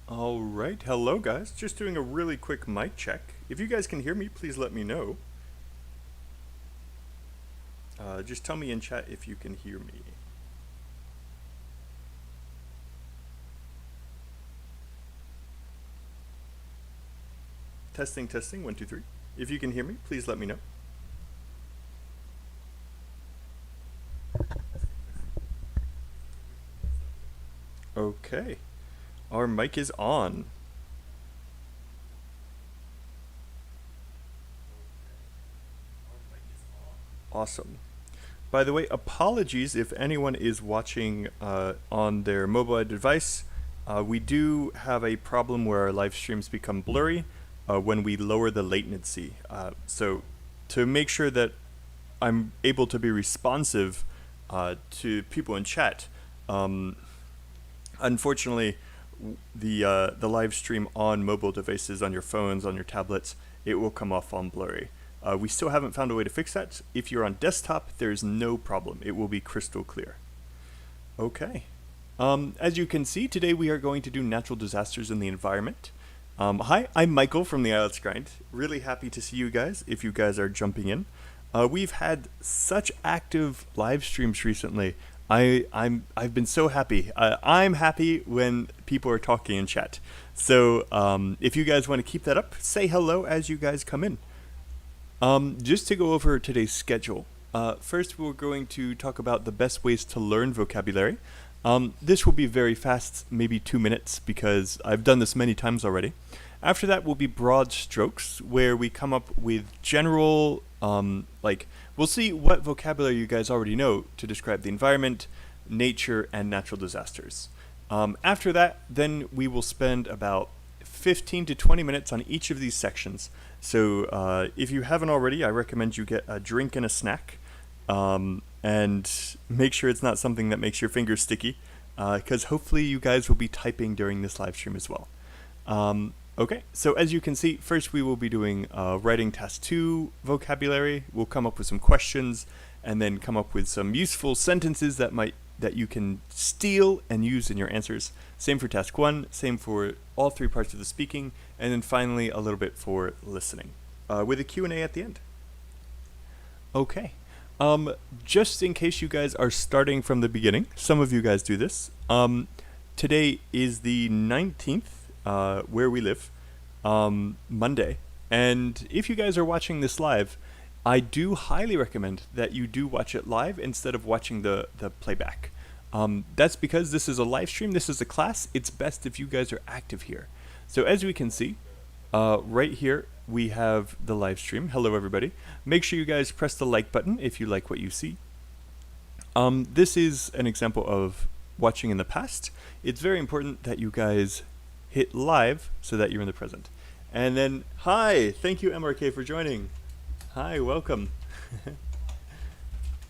All right, hello guys. Just doing a really quick mic check. If you guys can hear me, please let me know. Just tell me in chat if you can hear me. Testing, testing, 1, 2, 3. If you can hear me, please let me know. Okay, our mic is on. Awesome. By the way, apologies if anyone is watching on their mobile device. We do have a problem where our live streams become blurry when we lower the latency. So to make sure that I'm able to be responsive to people in chat, unfortunately, the live stream on mobile devices, on your phones, on your tablets, it will come off on blurry. We still haven't found a way to fix that. If you're on desktop, there's no problem. It will be crystal clear. Okay. As you can see, today we are going to do natural disasters in the environment. Hi, I'm Michael from the IELTS Grind. Really happy to see you guys, if you guys are jumping in. We've had such active live streams recently. I've been so happy. I'm happy when people are talking in chat. So if you guys want to keep that up, say hello as you guys come in. Just to go over today's schedule. First, we're going to talk about the best ways to learn vocabulary. This will be very fast, maybe 2 minutes, because I've done this many times already. After that will be broad strokes, where we come up with general, we'll see what vocabulary you guys already know to describe the environment, nature, and natural disasters. After that, then we will spend about 15 to 20 minutes on each of these sections. So if you haven't already, I recommend you get a drink and a snack, and make sure it's not something that makes your fingers sticky, because hopefully you guys will be typing during this live stream as well. Okay, so as you can see, first we will be doing writing task 2 vocabulary. We'll come up with some questions and then come up with some useful sentences that you can steal and use in your answers. Same for task 1, same for all 3 parts of the speaking, and then finally a little bit for listening, with a Q&A at the end. Okay, just in case you guys are starting from the beginning, some of you guys do this. Today is the 19th, where we live, Monday, and if you guys are watching this live, I do highly recommend that you do watch it live instead of watching the playback. That's because this is a live stream, this is a class. It's best if you guys are active here. So as we can see, right here we have the live stream. Hello everybody. Make sure you guys press the like button if you like what you see. This is an example of watching in the past. It's very important that you guys hit live so that you're in the present. And then, hi, thank you MRK for joining. Hi, welcome.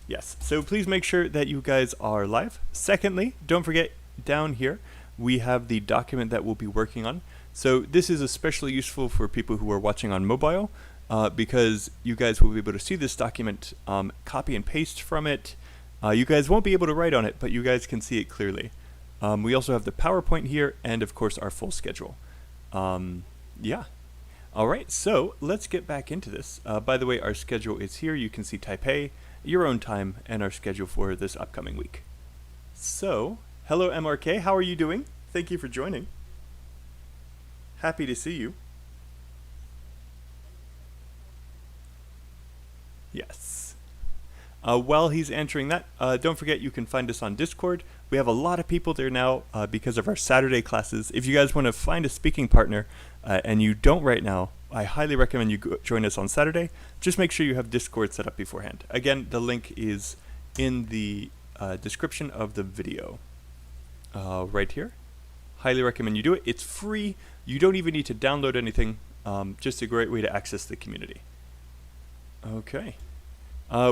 Yes, so please make sure that you guys are live. Secondly, don't forget down here, we have the document that we'll be working on. So this is especially useful for people who are watching on mobile, because you guys will be able to see this document, copy and paste from it. You guys won't be able to write on it, but you guys can see it clearly. We also have the PowerPoint here, and of course our full schedule. Yeah. Alright, so let's get back into this. By the way, our schedule is here. You can see Taipei, your own time, and our schedule for this upcoming week. So, hello MRK, how are you doing? Thank you for joining. Happy to see you. Yes. While he's answering that, don't forget you can find us on Discord. We have a lot of people there now because of our Saturday classes. If you guys want to find a speaking partner and you don't right now, I highly recommend you join us on Saturday. Just make sure you have Discord set up beforehand. Again, the link is in the description of the video right here. Highly recommend you do it. It's free. You don't even need to download anything. Just a great way to access the community. Okay.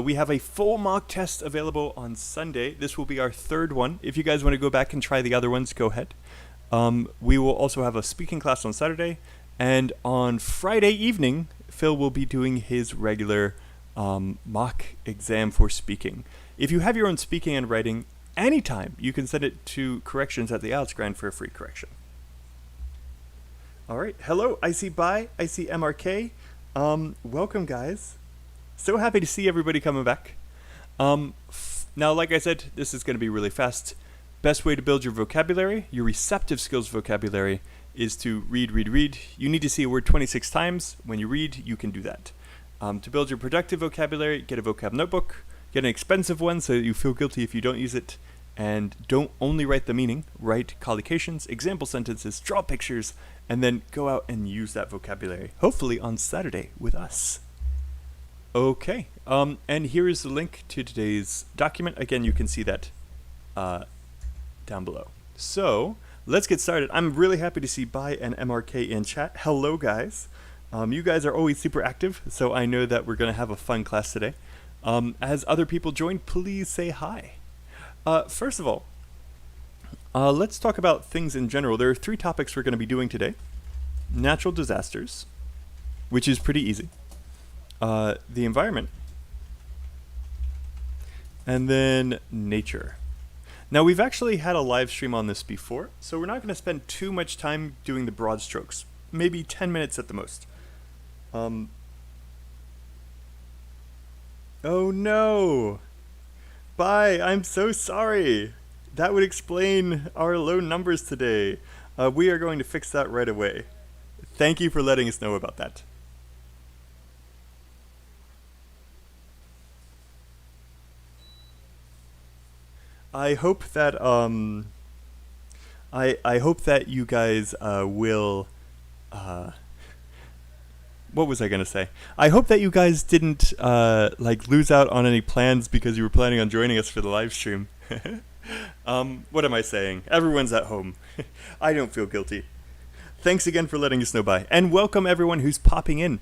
We have a full mock test available on Sunday. This will be our 3rd one. If you guys want to go back and try the other ones, go ahead. We will also have a speaking class on Saturday. And on Friday evening, Phil will be doing his regular mock exam for speaking. If you have your own speaking and writing, anytime you can send it to corrections at the IELTS Grind for a free correction. All right. Hello, I see Bye. I see MRK. Welcome, guys. So happy to see everybody coming back. Now, like I said, this is going to be really fast. Best way to build your vocabulary, your receptive skills vocabulary, is to read, read, read. You need to see a word 26 times. When you read, you can do that. To build your productive vocabulary, get a vocab notebook. Get an expensive one so that you feel guilty if you don't use it. And don't only write the meaning. Write collocations, example sentences, draw pictures, and then go out and use that vocabulary. Hopefully on Saturday with us. Okay, and here is the link to today's document. Again, you can see that down below. So let's get started. I'm really happy to see Bye and MRK in chat. Hello, guys. You guys are always super active, so I know that we're going to have a fun class today. As other people join, please say hi. First of all, let's talk about things in general. There are 3 topics we're going to be doing today. Natural disasters, which is pretty easy. The environment, and then nature. Now, we've actually had a live stream on this before, so we're not going to spend too much time doing the broad strokes. Maybe 10 minutes at the most. Oh no! Bye, I'm so sorry! That would explain our low numbers today. We are going to fix that right away. Thank you for letting us know about that. I hope that I hope that you guys will what was I gonna say? I hope that you guys didn't like lose out on any plans because you were planning on joining us for the live stream. What am I saying? Everyone's at home. I don't feel guilty. Thanks again for letting us know. Bye. And welcome everyone who's popping in.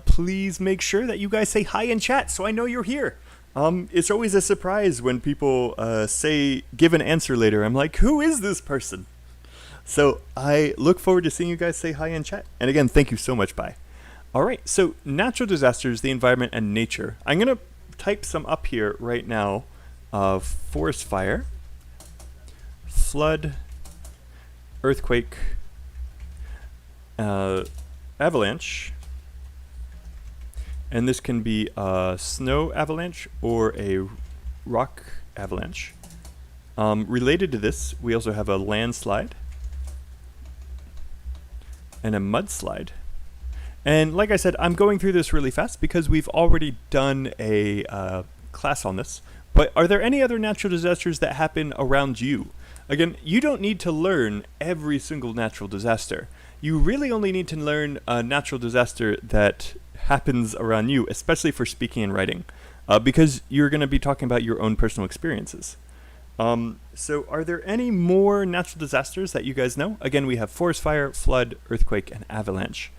Please make sure that you guys say hi in chat so I know you're here. It's always a surprise when people give an answer later. I'm like, who is this person? So I look forward to seeing you guys say hi in chat. And again, thank you so much. Bye. All right, so natural disasters, the environment, and nature. I'm going to type some up here right now. Forest fire, flood, earthquake, avalanche, and this can be a snow avalanche or a rock avalanche. Related to this, we also have a landslide and a mudslide. And like I said, I'm going through this really fast because we've already done a class on this. But are there any other natural disasters that happen around you? Again, you don't need to learn every single natural disaster. You really only need to learn a natural disaster that happens around you, especially for speaking and writing, because you're going to be talking about your own personal experiences. So are there any more natural disasters that you guys know? Again, we have forest fire, flood, earthquake, and avalanche.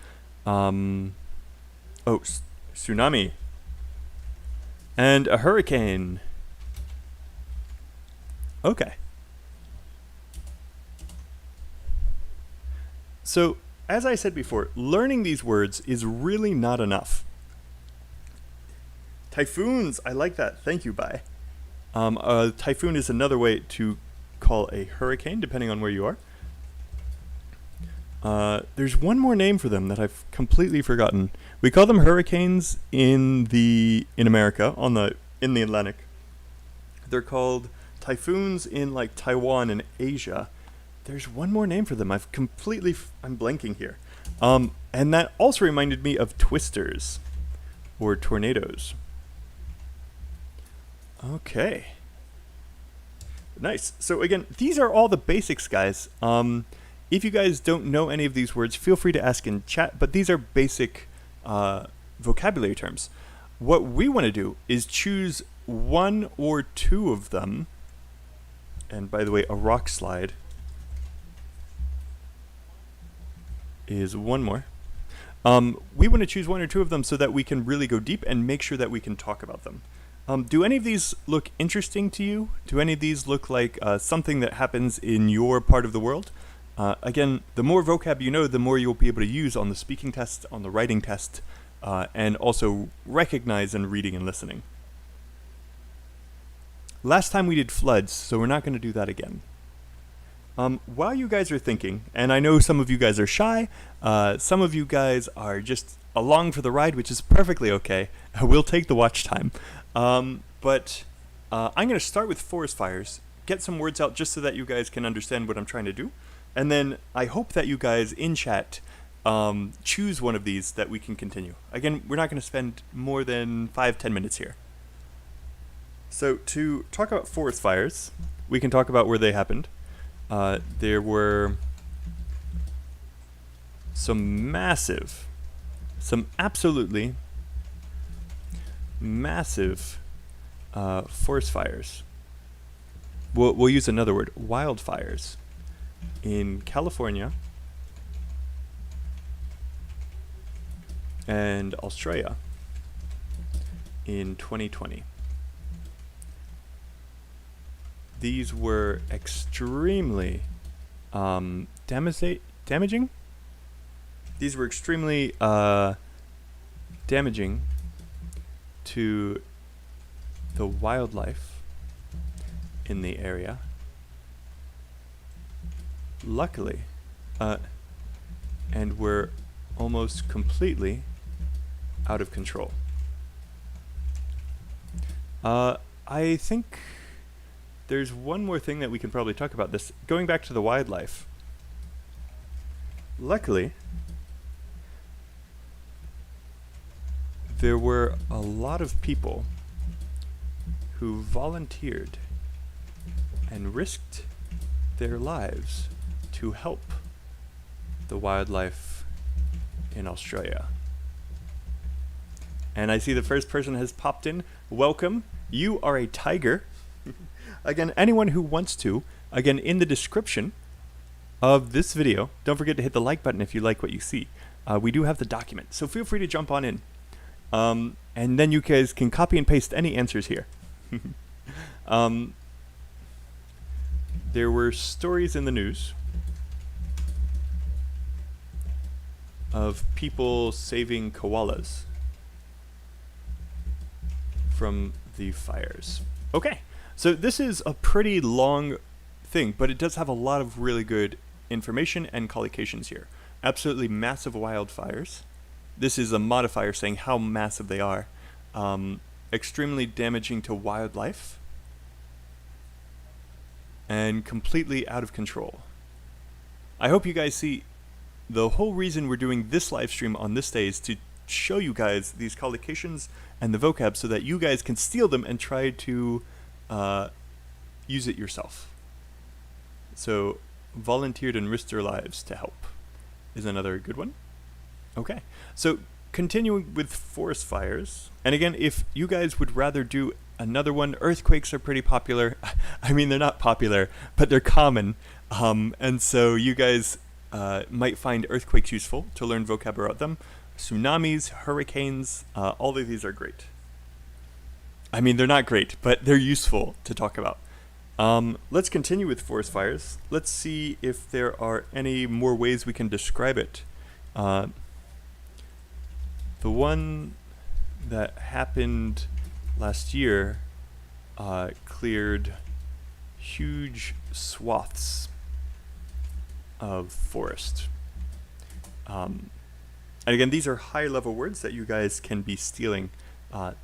Tsunami. And a hurricane. Okay. So, as I said before, learning these words is really not enough. Typhoons, I like that. Thank you, Bye. A typhoon is another way to call a hurricane, depending on where you are. There's one more name for them that I've completely forgotten. We call them hurricanes in America, in the Atlantic. They're called typhoons in like Taiwan and Asia. There's one more name for them. I'm blanking here. And that also reminded me of twisters or tornadoes. Okay. Nice. So again, these are all the basics, guys. If you guys don't know any of these words, feel free to ask in chat, but these are basic vocabulary terms. What we want to do is choose 1 or 2 of them. And by the way, a rock slide is one more. We want to choose 1 or 2 of them so that we can really go deep and make sure that we can talk about them. Do any of these look interesting to you? Do any of these look like something that happens in your part of the world? Again, the more vocab you know, the more you'll be able to use on the speaking test, on the writing test, and also recognize in reading and listening. Last time we did floods, so we're not going to do that again. While you guys are thinking, and I know some of you guys are shy, some of you guys are just along for the ride, which is perfectly okay. We'll take the watch time. But I'm going to start with forest fires, get some words out just so that you guys can understand what I'm trying to do. And then I hope that you guys in chat choose one of these that we can continue. Again, we're not going to spend more than 5-10 minutes here. So to talk about forest fires, we can talk about where they happened. There were some absolutely massive forest fires. We'll use another word, wildfires, in California and Australia in 2020. These were extremely damaging. These were extremely damaging to the wildlife in the area. Luckily, and were almost completely out of control. I think there's one more thing that we can probably talk about this. Going back to the wildlife. Luckily, there were a lot of people who volunteered and risked their lives to help the wildlife in Australia. And I see the first person has popped in. Welcome. You are a tiger. Again, anyone who wants to, again, in the description of this video, don't forget to hit the like button if you like what you see. We do have the document, so feel free to jump on in. And then you guys can copy and paste any answers here. There were stories in the news of people saving koalas from the fires. Okay, so this is a pretty long thing, but it does have a lot of really good information and collocations here. Absolutely massive wildfires. This is a modifier saying how massive they are. Extremely damaging to wildlife. And completely out of control. I hope you guys see the whole reason we're doing this live stream on this day is to show you guys these collocations and the vocab so that you guys can steal them and try to use it yourself. So, volunteered and risked their lives to help is another good one. Okay, so continuing with forest fires, and again, if you guys would rather do another one, earthquakes are pretty popular. I mean, they're not popular, but they're common, and so you guys might find earthquakes useful to learn vocab about them. Tsunamis, hurricanes, all of these are great. I mean, they're not great, but they're useful to talk about. Let's continue with forest fires. Let's see if there are any more ways we can describe it. The one that happened last year cleared huge swaths of forest. And again, these are high-level words that you guys can be stealing.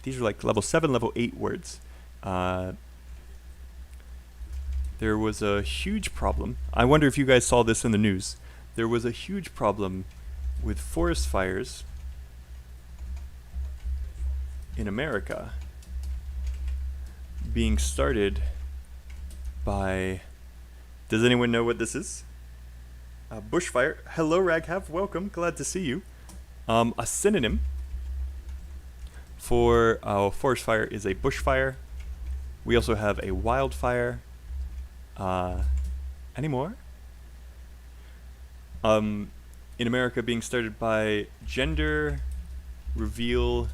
These are like level 7, level 8 words. There was a huge problem. I wonder if you guys saw this in the news. There was a huge problem with forest fires in America being started by... Does anyone know what this is? Bushfire. Hello, Raghav. Welcome. Glad to see you. A synonym for a forest fire is a bushfire. We also have a wildfire. Any more? In America, being started by gender reveal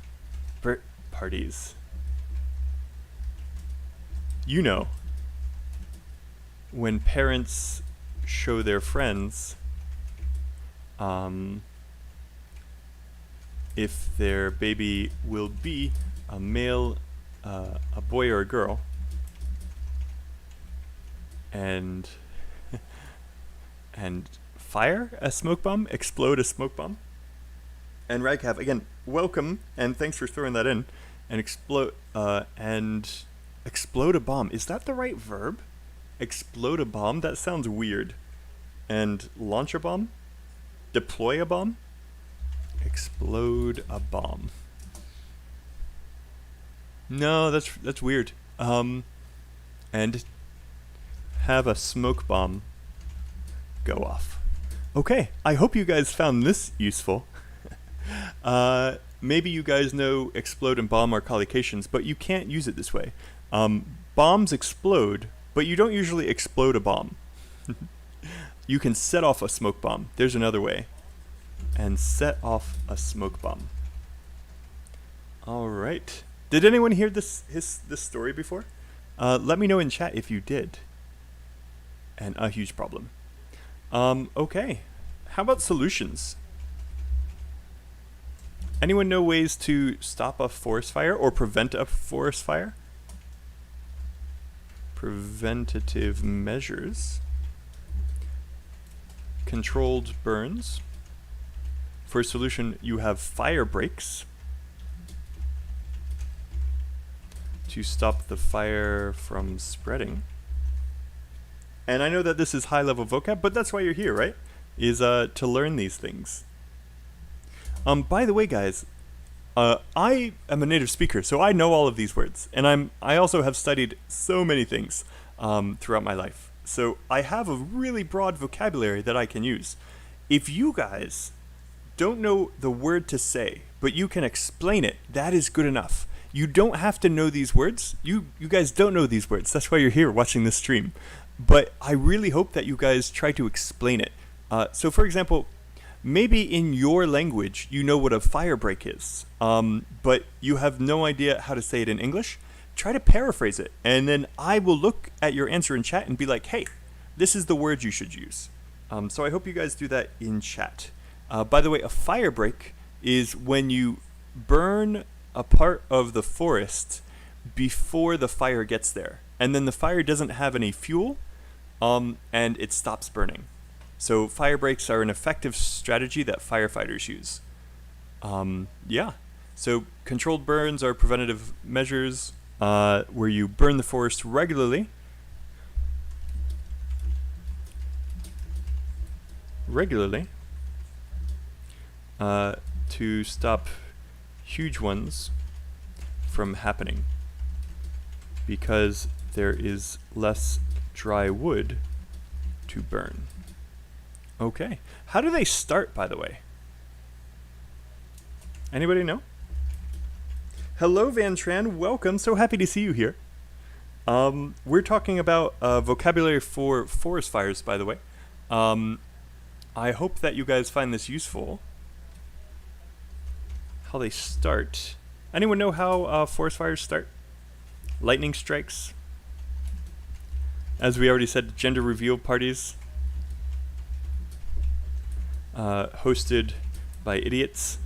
parties. You know, when parents show their friends if their baby will be a male, a boy or a girl, and and fire a smoke bomb, explode a smoke bomb. And Raghav, again, welcome and thanks for throwing that in. And explode a bomb. Is that the right verb? Explode a bomb? That sounds weird. And launch a bomb? Deploy a bomb? Explode a bomb. No, that's weird. And have a smoke bomb go off. Okay, I hope you guys found this useful. Maybe you guys know explode and bomb are collocations, but you can't use it this way. Bombs explode, but you don't usually explode a bomb. You can set off a smoke bomb. There's another way. And set off a smoke bomb. All right. Did anyone hear this story before? Let me know in chat if you did. And a huge problem. Okay. How about solutions? Anyone know ways to stop a forest fire or prevent a forest fire? Preventative measures. Controlled burns. For a solution, you have fire breaks to stop the fire from spreading. And I know that this is high-level vocab, but that's why you're here, right? Is to learn these things. By the way, guys, I am a native speaker, so I know all of these words, and I also have studied so many things throughout my life. So I have a really broad vocabulary that I can use. If you guys don't know the word to say, but you can explain it, that is good enough. You don't have to know these words. You guys don't know these words. That's why you're here watching this stream. But I really hope that you guys try to explain it. So for example, maybe in your language you know what a fire break is, but you have no idea how to say it in English. Try to paraphrase it, and then I will look at your answer in chat and be like, hey, this is the word you should use. So I hope you guys do that in chat. By the way, a fire break is when you burn a part of the forest before the fire gets there, and then the fire doesn't have any fuel, and it stops burning. So fire breaks are an effective strategy that firefighters use. Yeah. So controlled burns are preventative measures where you burn the forest regularly. To stop huge ones from happening because there is less dry wood to burn. Okay. How do they start, by the way? Anybody know? Hello, Van Tran. Welcome. So happy to see you here. We're talking about vocabulary for forest fires, by the way. I hope that you guys find this useful. How they start. Anyone know how forest fires start? Lightning strikes. As we already said, gender reveal parties. Hosted by idiots.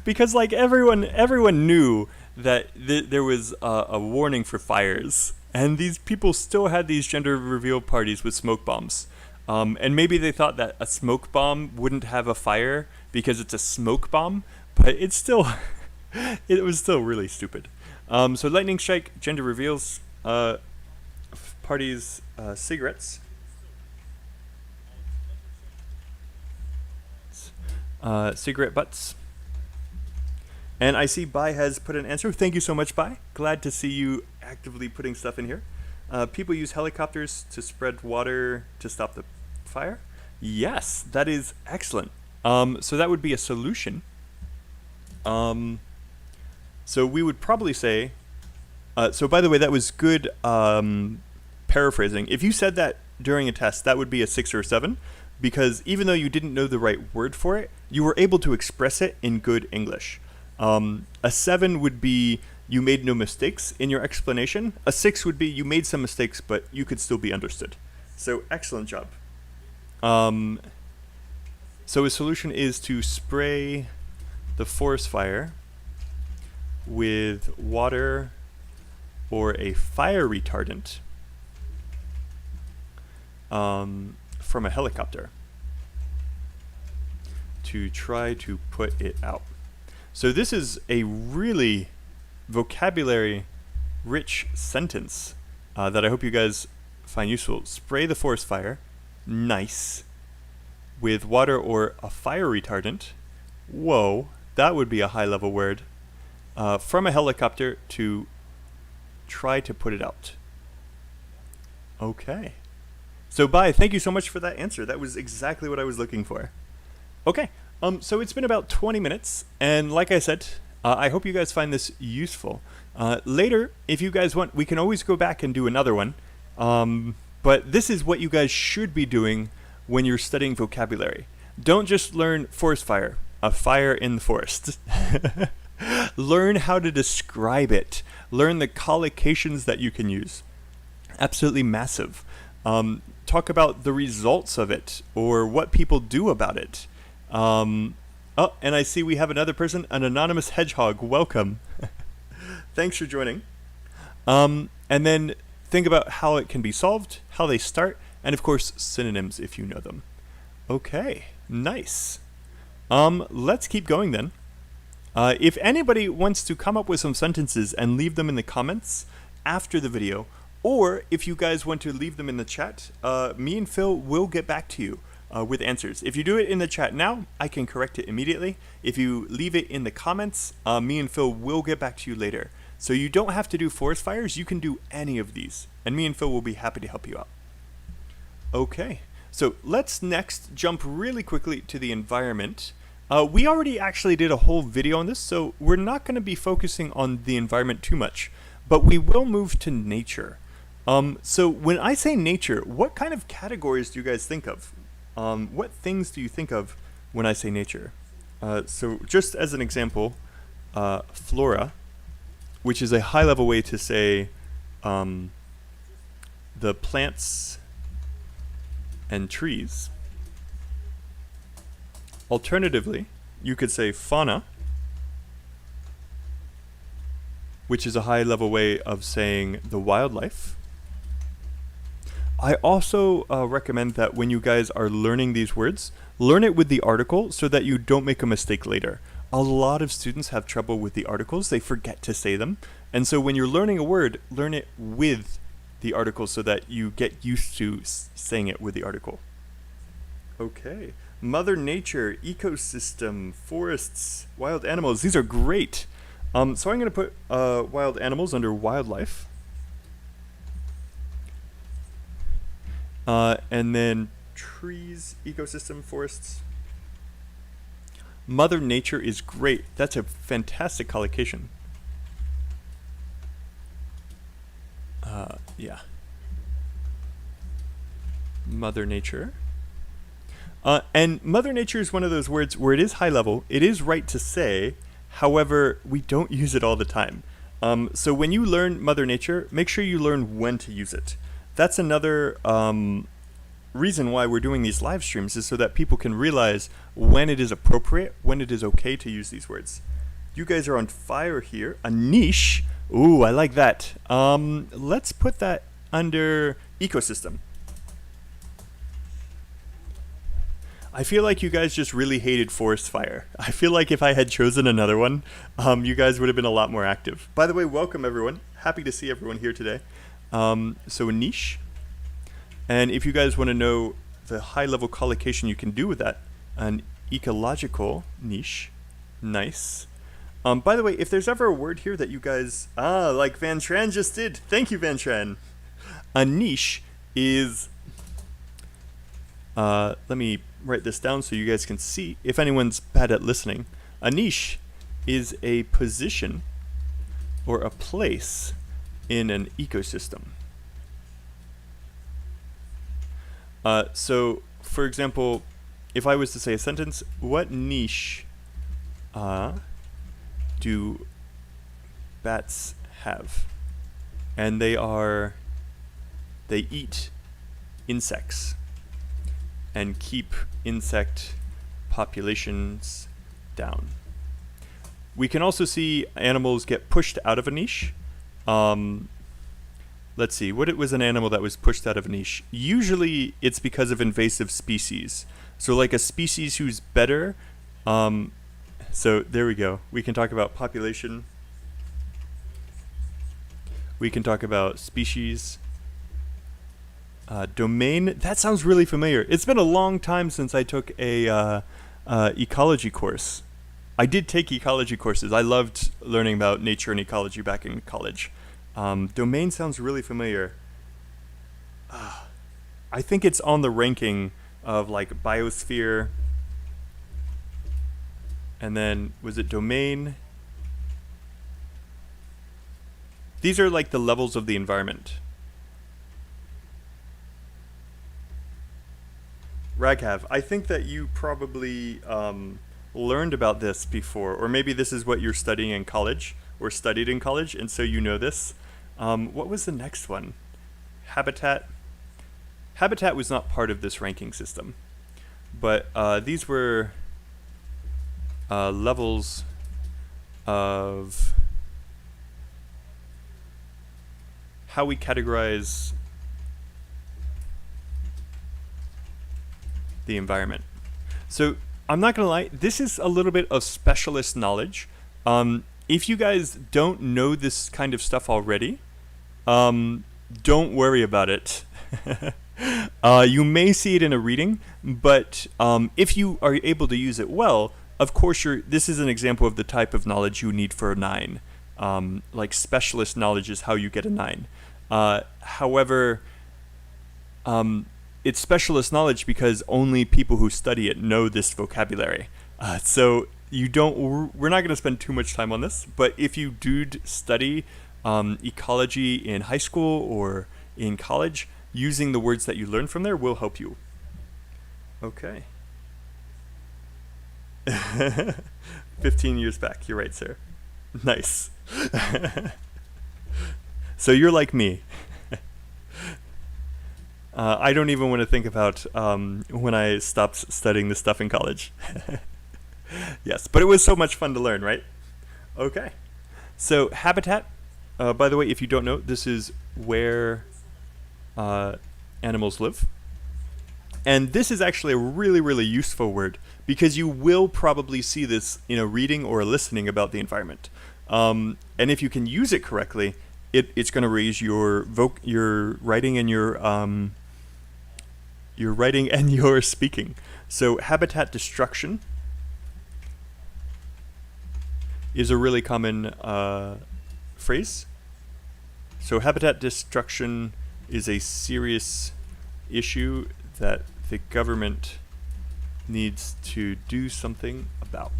Because like everyone knew that there was a warning for fires, and these people still had these gender reveal parties with smoke bombs. And maybe they thought that a smoke bomb wouldn't have a fire because it's a smoke bomb, but it's still it was still really stupid. So lightning strike, gender reveals, parties, cigarettes. Cigarette butts. And I see Bai has put an answer. Thank you so much, Bai. Glad to see you actively putting stuff in here. People use helicopters to spread water to stop the fire. Yes, that is excellent. So that would be a solution. So we would probably say, so by the way, that was good paraphrasing. If you said that during a test, that would be a 6 or a 7. Because even though you didn't know the right word for it, you were able to express it in good English. A 7 would be you made no mistakes in your explanation. A 6 would be you made some mistakes, but you could still be understood. So excellent job. So a solution is to spray the forest fire with water or a fire retardant. from a helicopter to try to put it out. So this is a really vocabulary rich sentence that I hope you guys find useful. Spray the forest fire, nice, with water or a fire retardant. Whoa, that would be a high level word. From a helicopter to try to put it out. Okay. So bye, thank you so much for that answer. That was exactly what I was looking for. Okay, so it's been about 20 minutes, and like I said, I hope you guys find this useful. Later, if you guys want, we can always go back and do another one. But this is what you guys should be doing when you're studying vocabulary. Don't just learn forest fire, a fire in the forest. Learn how to describe it. Learn the collocations that you can use. Absolutely massive. Talk about the results of it or what people do about it. Oh, and I see we have another person, an anonymous hedgehog. Welcome. Thanks for joining. And then think about how it can be solved, how they start, and of course synonyms if you know them. Okay, nice. Let's keep going then. If anybody wants to come up with some sentences and leave them in the comments after the video, or if you guys want to leave them in the chat, me and Phil will get back to you with answers. If you do it in the chat now, I can correct it immediately. If you leave it in the comments, me and Phil will get back to you later. So you don't have to do forest fires, you can do any of these, and me and Phil will be happy to help you out. Okay, so let's next jump really quickly to the environment. We already actually did a whole video on this, so we're not going to be focusing on the environment too much, but we will move to nature. So when I say nature, what kind of categories do you guys think of? What things do you think of when I say nature? So just as an example, flora, which is a high-level way to say the plants and trees. Alternatively, you could say fauna, which is a high-level way of saying the wildlife. I also recommend that when you guys are learning these words, learn it with the article so that you don't make a mistake later. A lot of students have trouble with the articles. They forget to say them. And so when you're learning a word, learn it with the article so that you get used to saying it with the article. Okay. Mother Nature, ecosystem, forests, wild animals. These are great. So I'm going to put wild animals under wildlife. And then trees, ecosystem, forests. Mother Nature is great. That's a fantastic collocation. Yeah. Mother Nature. And Mother Nature is one of those words where it is high level. It is right to say. However, we don't use it all the time. So when you learn Mother Nature, make sure you learn when to use it. That's another reason why we're doing these live streams, is so that people can realize when it is appropriate, when it is okay to use these words. You guys are on fire here. A niche. Ooh, I like that. Let's put that under ecosystem. I feel like you guys just really hated forest fire. I feel like if I had chosen another one, you guys would have been a lot more active. By the way, welcome everyone. Happy to see everyone here today. So a niche. And if you guys want to know the high-level collocation you can do with that, an ecological niche. Nice. By the way, if there's ever a word here that you guys... like Van Tran just did. Thank you, Van Tran. A niche is... let me write this down so you guys can see if anyone's bad at listening. A niche is a position or a place in an ecosystem. So, for example, if I was to say a sentence, what niche do bats have? And they eat insects and keep insect populations down. We can also see animals get pushed out of a niche. let's see, what it was an animal that was pushed out of a niche. Usually it's because of invasive species. So like a species who's better. So there we go. We can talk about population. We can talk about species. Domain. That sounds really familiar. It's been a long time since I took a ecology course. I did take ecology courses. I loved learning about nature and ecology back in college. Domain sounds really familiar. I think it's on the ranking of like biosphere. And then, was it domain? These are like the levels of the environment. Raghav, I think that you probably learned about this before, or maybe this is what you're studying in college, or studied in college, and so you know this. What was the next one? Habitat. Habitat was not part of this ranking system, but these were levels of how we categorize the environment. So I'm not gonna lie, this is a little bit of specialist knowledge. If you guys don't know this kind of stuff already, don't worry about it. You may see it in a reading, but if you are able to use it well, of course this is an example of the type of knowledge you need for a 9. Like specialist knowledge is how you get a 9. However, it's specialist knowledge because only people who study it know this vocabulary. So we're not going to spend too much time on this, but if you do study ecology in high school or in college, using the words that you learn from there will help you. Okay. 15 years back, you're right, sir. Nice. So you're like me. I don't even want to think about when I stopped studying this stuff in college. Yes, but it was so much fun to learn, right? Okay. So habitat, by the way, if you don't know, this is where animals live. And this is actually a really, really useful word because you will probably see this in a reading or a listening about the environment. And if you can use it correctly, it's going to raise your writing and your writing and your speaking. So habitat destruction is a really common phrase. So habitat destruction is a serious issue that the government needs to do something about.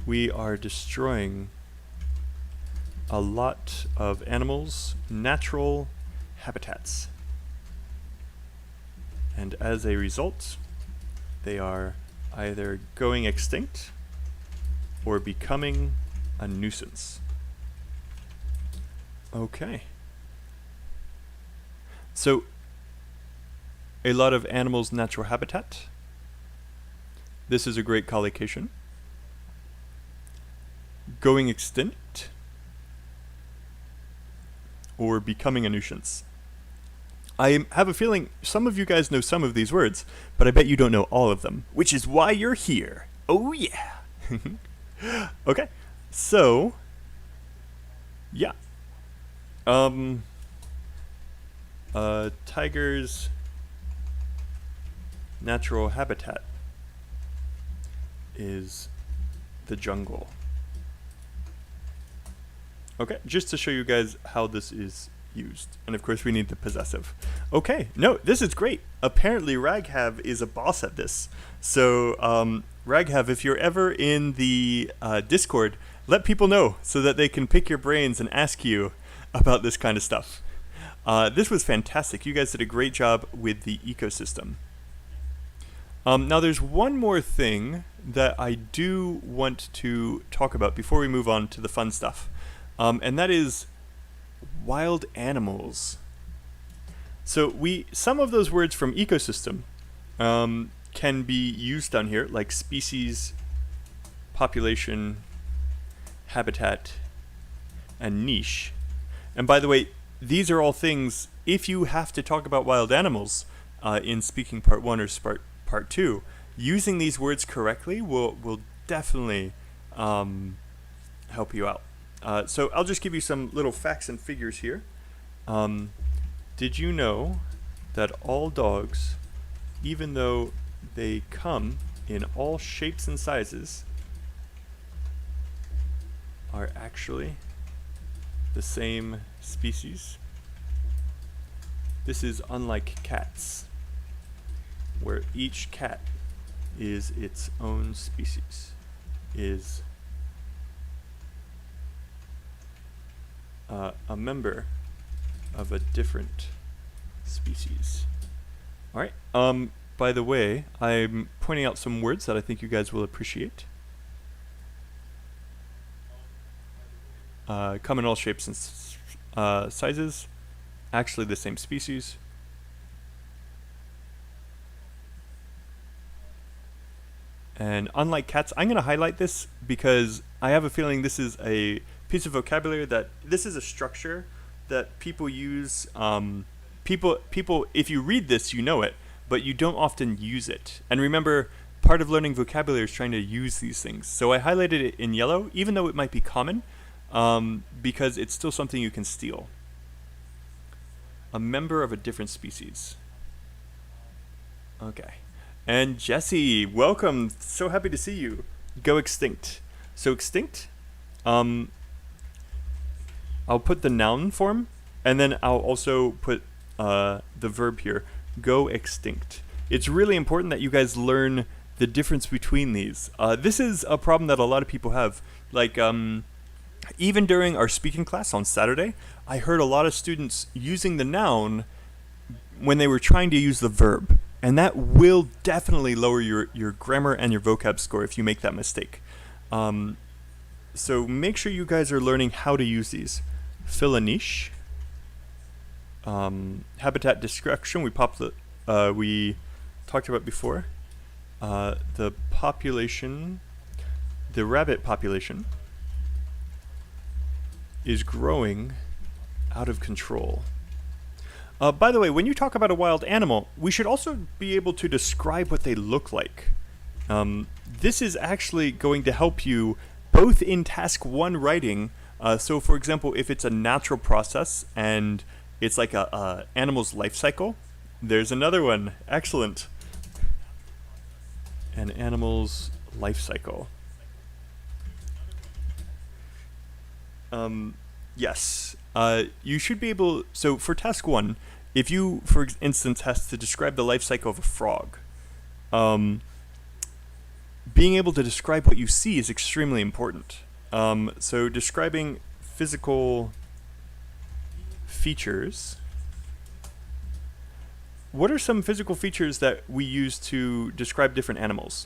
We are destroying a lot of animals' natural habitats. And as a result, they are either going extinct or becoming a nuisance. Okay. So, a lot of animals' natural habitat. This is a great collocation. Going extinct or becoming a nuisance. I have a feeling some of you guys know some of these words, but I bet you don't know all of them, which is why you're here. Oh yeah. Okay. So, yeah. Tiger's natural habitat is the jungle. Okay, just to show you guys how this is used. And of course we need the possessive. Okay, no, this is great. Apparently Raghav is a boss at this. So Raghav, if you're ever in the Discord, let people know so that they can pick your brains and ask you about this kind of stuff. This was fantastic. You guys did a great job with the ecosystem. Now there's one more thing that I do want to talk about before we move on to the fun stuff. And that is wild animals. So some of those words from ecosystem can be used down here, like species, population, habitat, and niche. And by the way, these are all things, if you have to talk about wild animals in speaking part 1 or part 2, using these words correctly will definitely help you out. So I'll just give you some little facts and figures here. Did you know that all dogs, even though they come in all shapes and sizes, are actually the same species? This is unlike cats, where each cat is its own species, is a member of a different species. All right. By the way, I'm pointing out some words that I think you guys will appreciate. Come in all shapes and sizes, actually the same species. And unlike cats, I'm going to highlight this because I have a feeling this is a piece of vocabulary this is a structure that people use. People, if you read this, you know it, but you don't often use it. And remember, part of learning vocabulary is trying to use these things. So I highlighted it in yellow, even though it might be common, because it's still something you can steal. A member of a different species. Okay. And Jesse, welcome. So happy to see you. Go extinct. So extinct, I'll put the noun form, and then I'll also put the verb here. Go extinct. It's really important that you guys learn the difference between these. This is a problem that a lot of people have. Like, even during our speaking class on Saturday, I heard a lot of students using the noun when they were trying to use the verb. And that will definitely lower your grammar and your vocab score if you make that mistake. So make sure you guys are learning how to use these. Fill a niche. Habitat destruction, we talked about before. The rabbit population is growing out of control. By the way, when you talk about a wild animal, we should also be able to describe what they look like. This is actually going to help you both in task 1 writing. So for example, if it's a natural process and it's like a animal's life cycle, there's another one. Excellent. An animal's life cycle. Yes. You should be able, so for task 1, if you, for instance, has to describe the life cycle of a frog, being able to describe what you see is extremely important. So describing physical features. What are some physical features that we use to describe different animals?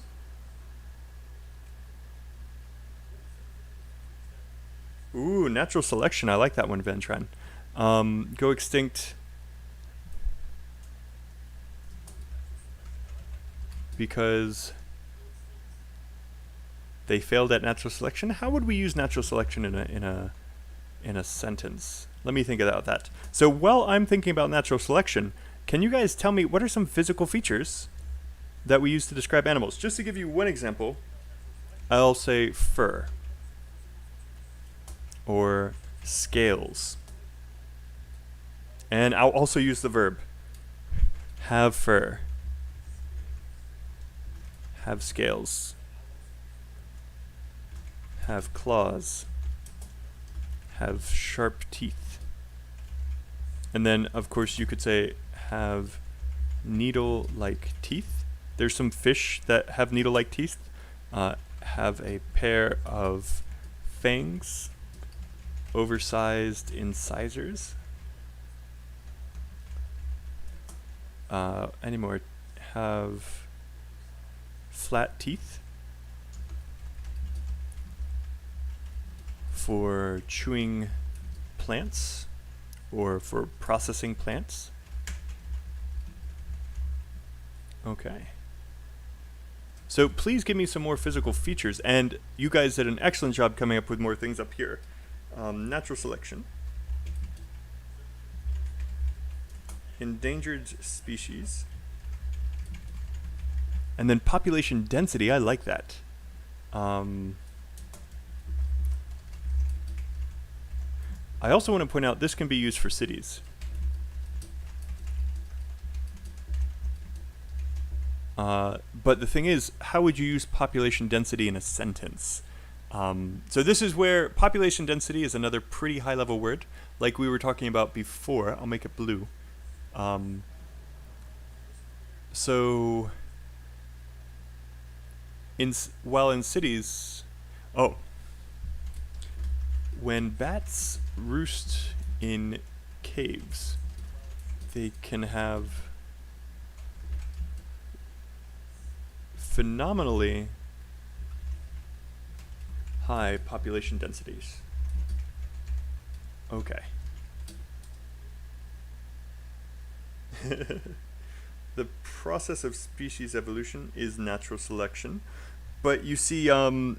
Ooh, natural selection. I like that one, Ventran. Go extinct because they failed at natural selection. How would we use natural selection in a sentence? Let me think about that. So while I'm thinking about natural selection, can you guys tell me what are some physical features that we use to describe animals? Just to give you one example, I'll say fur or scales. And I'll also use the verb have fur, have scales, have claws, have sharp teeth. And then, of course, you could say have needle-like teeth. There's some fish that have needle-like teeth. Have a pair of fangs, oversized incisors. Any more? Have flat teeth for chewing plants or for processing plants. Okay. So please give me some more physical features, and you guys did an excellent job coming up with more things up here. natural selection, endangered species, and then population density. I like that. I also want to point out this can be used for cities. But the thing is, how would you use population density in a sentence? So this is where population density is another pretty high-level word, like we were talking about before. I'll make it blue. So while in cities, when bats roost in caves, they can have phenomenally high population densities. Okay. The process of species evolution is natural selection, but you see, that's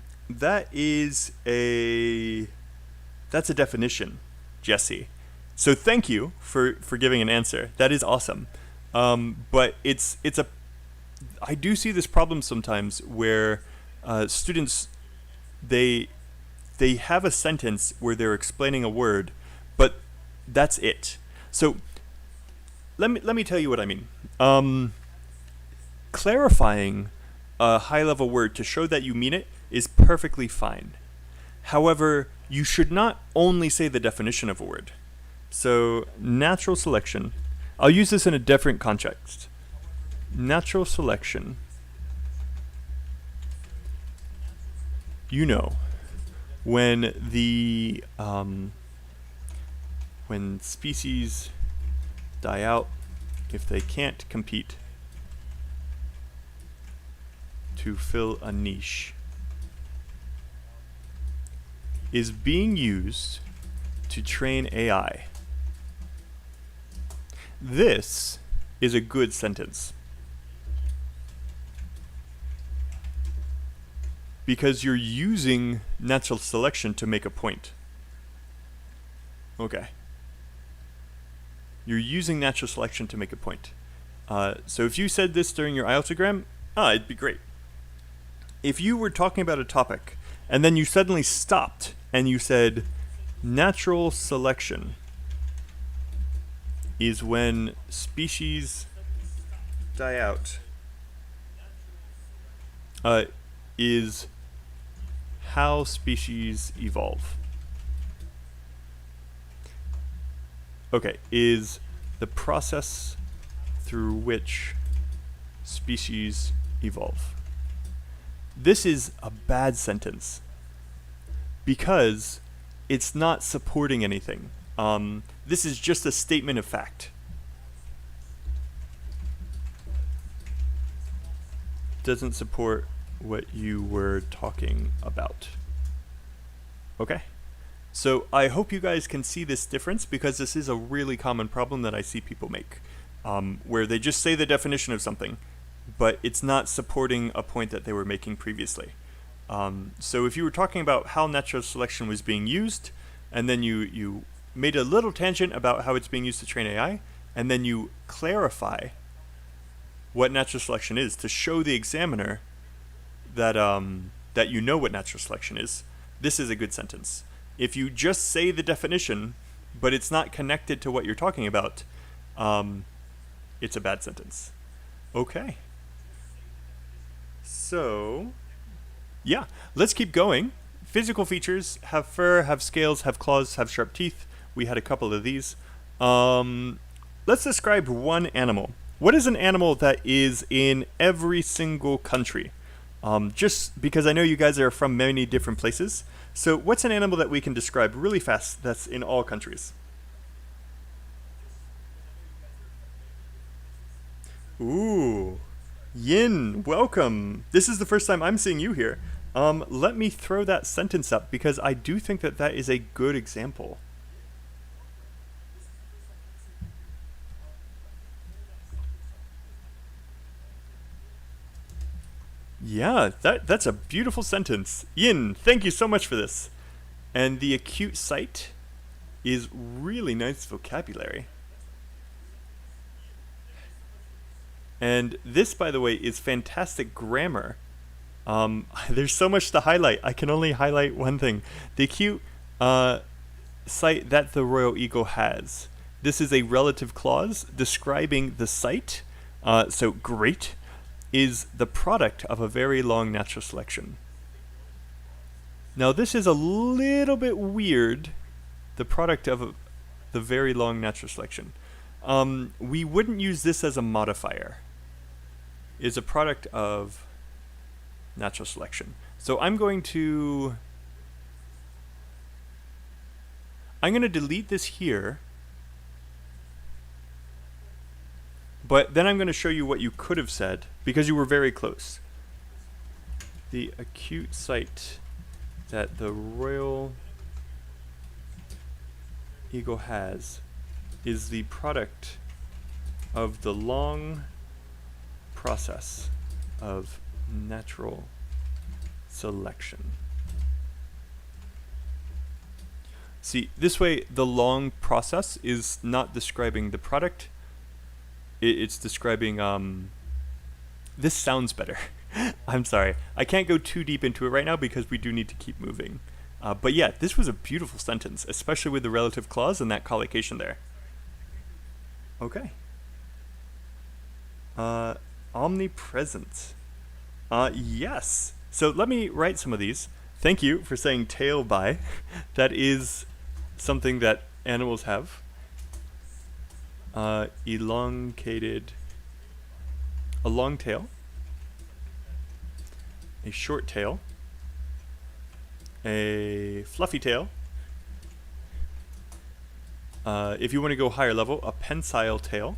a definition, Jesse. So thank you for giving an answer. That is awesome. But I do see this problem sometimes where students, they have a sentence where they're explaining a word, but that's it. So let me tell you what I mean. Clarifying a high-level word to show that you mean it is perfectly fine. However, you should not only say the definition of a word. So natural selection, I'll use this in a different context. Natural selection, when when species die out if they can't compete to fill a niche, is being used to train AI. This is a good sentence, because you're using natural selection to make a point. Okay. You're using natural selection to make a point. So if you said this during your IELTS exam, it'd be great. If you were talking about a topic and then you suddenly stopped and you said, natural selection is when species die out, is how species evolve. Okay, is the process through which species evolve. This is a bad sentence because it's not supporting anything. This is just a statement of fact. Doesn't support what you were talking about. Okay. So I hope you guys can see this difference, because this is a really common problem that I see people make, where they just say the definition of something, but it's not supporting a point that they were making previously. So if you were talking about how natural selection was being used, and then you made a little tangent about how it's being used to train AI, and then you clarify what natural selection is to show the examiner that that you know what natural selection is, this is a good sentence. If you just say the definition, but it's not connected to what you're talking about, it's a bad sentence. Okay. So, yeah, let's keep going. Physical features: have fur, have scales, have claws, have sharp teeth. We had a couple of these. Let's describe one animal. What is an animal that is in every single country? Just because I know you guys are from many different places. So what's an animal that we can describe really fast that's in all countries? Ooh, Yin, welcome. This is the first time I'm seeing you here. Let me throw that sentence up, because I do think that that is a good example. Yeah, that's a beautiful sentence. Yin, thank you so much for this. And the acute sight is really nice vocabulary. And this, by the way, is fantastic grammar. There's so much to highlight. I can only highlight one thing. The acute sight that the royal eagle has. This is a relative clause describing the sight. So great is the product of a very long natural selection. Now this is a little bit weird. The product of the very long natural selection. We wouldn't use this as a modifier. Is a product of natural selection. So I'm going to delete this here, but then I'm going to show you what you could have said because you were very close. The acute sight that the royal eagle has is the product of the long process of natural selection. See, this way the long process is not describing the product, it's describing, this sounds better. I'm sorry, I can't go too deep into it right now because we do need to keep moving. But yeah, this was a beautiful sentence, especially with the relative clause and that collocation there. Okay. Omnipresent. Yes. So let me write some of these. Thank you for saying tail by. That is something that animals have. Elongated. A long tail. A short tail. A fluffy tail. If you want to go higher level, a pensile tail.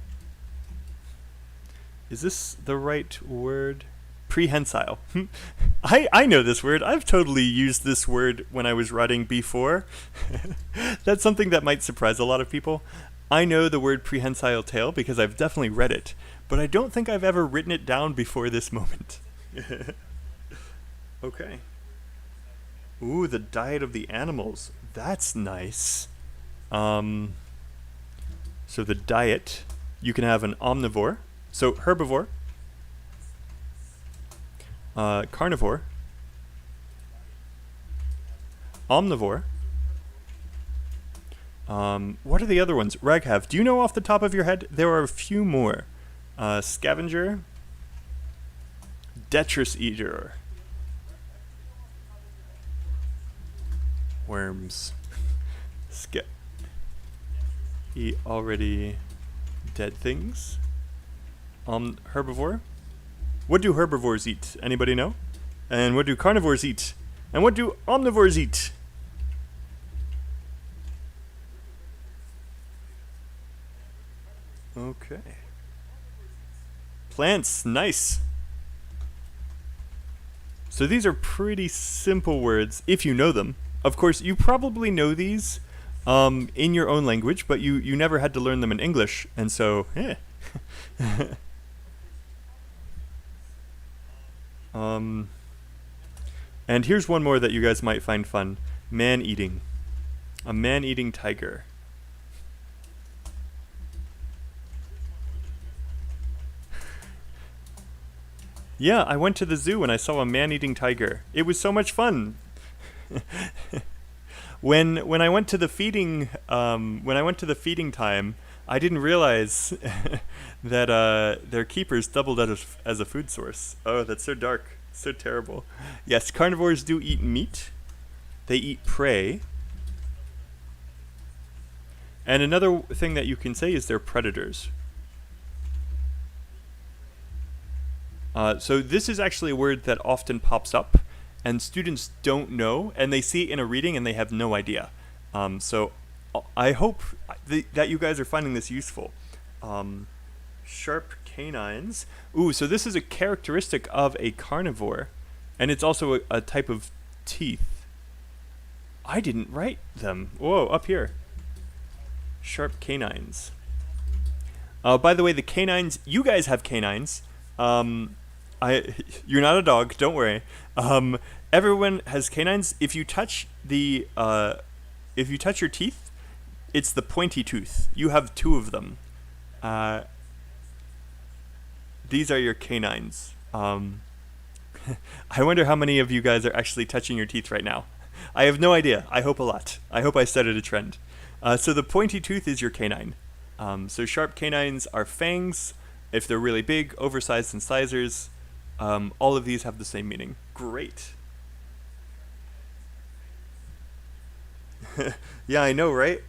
Is this the right word? Prehensile. I know this word. I've totally used this word when I was writing before. That's something that might surprise a lot of people. I know the word prehensile tail because I've definitely read it, but I don't think I've ever written it down before this moment. Okay. Ooh, the diet of the animals. That's nice. So the diet, you can have an omnivore. So herbivore, carnivore, omnivore. What are the other ones? Raghav, do you know off the top of your head? There are a few more. Scavenger, detritus eater, worms, eat already dead things. Herbivore. What do herbivores eat? Anybody know? And what do carnivores eat? And what do omnivores eat? Okay. Plants, nice. So these are pretty simple words if you know them. Of course, you probably know these in your own language, but you never had to learn them in English, and so, and here's one more that you guys might find fun. Man-eating. A man-eating tiger. Yeah, I went to the zoo and I saw a man-eating tiger. It was so much fun. When I went to the feeding time, I didn't realize that their keepers doubled as a food source. Oh, that's so dark, so terrible. Yes, carnivores do eat meat. They eat prey. And another thing that you can say is they're predators. So this is actually a word that often pops up, and students don't know, and they see it in a reading and they have no idea. So I hope that you guys are finding this useful. Sharp canines. Ooh, so this is a characteristic of a carnivore, and it's also a type of teeth. I didn't write them. Whoa, up here. Sharp canines. By the way, the canines, you guys have canines. You're not a dog. Don't worry. Everyone has canines. If you touch your teeth, it's the pointy tooth. You have two of them. Uh, these are your canines. I wonder how many of you guys are actually touching your teeth right now. I have no idea. I hope a lot. I hope I started a trend. So the pointy tooth is your canine. So sharp canines are fangs. If they're really big, oversized incisors, all of these have the same meaning. Great. Yeah, I know, right?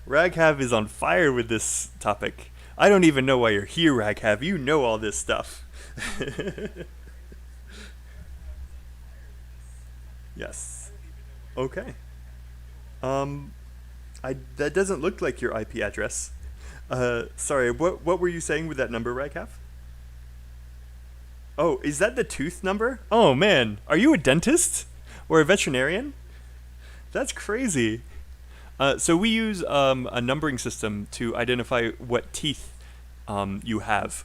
Raghav is on fire with this topic. I don't even know why you're here, Raghav. You know all this stuff. Yes. Okay. That doesn't look like your IP address. Sorry, what were you saying with that number, Raghav? Oh, is that the tooth number? Oh man, are you a dentist or a veterinarian? That's crazy. So we use a numbering system to identify what teeth you have.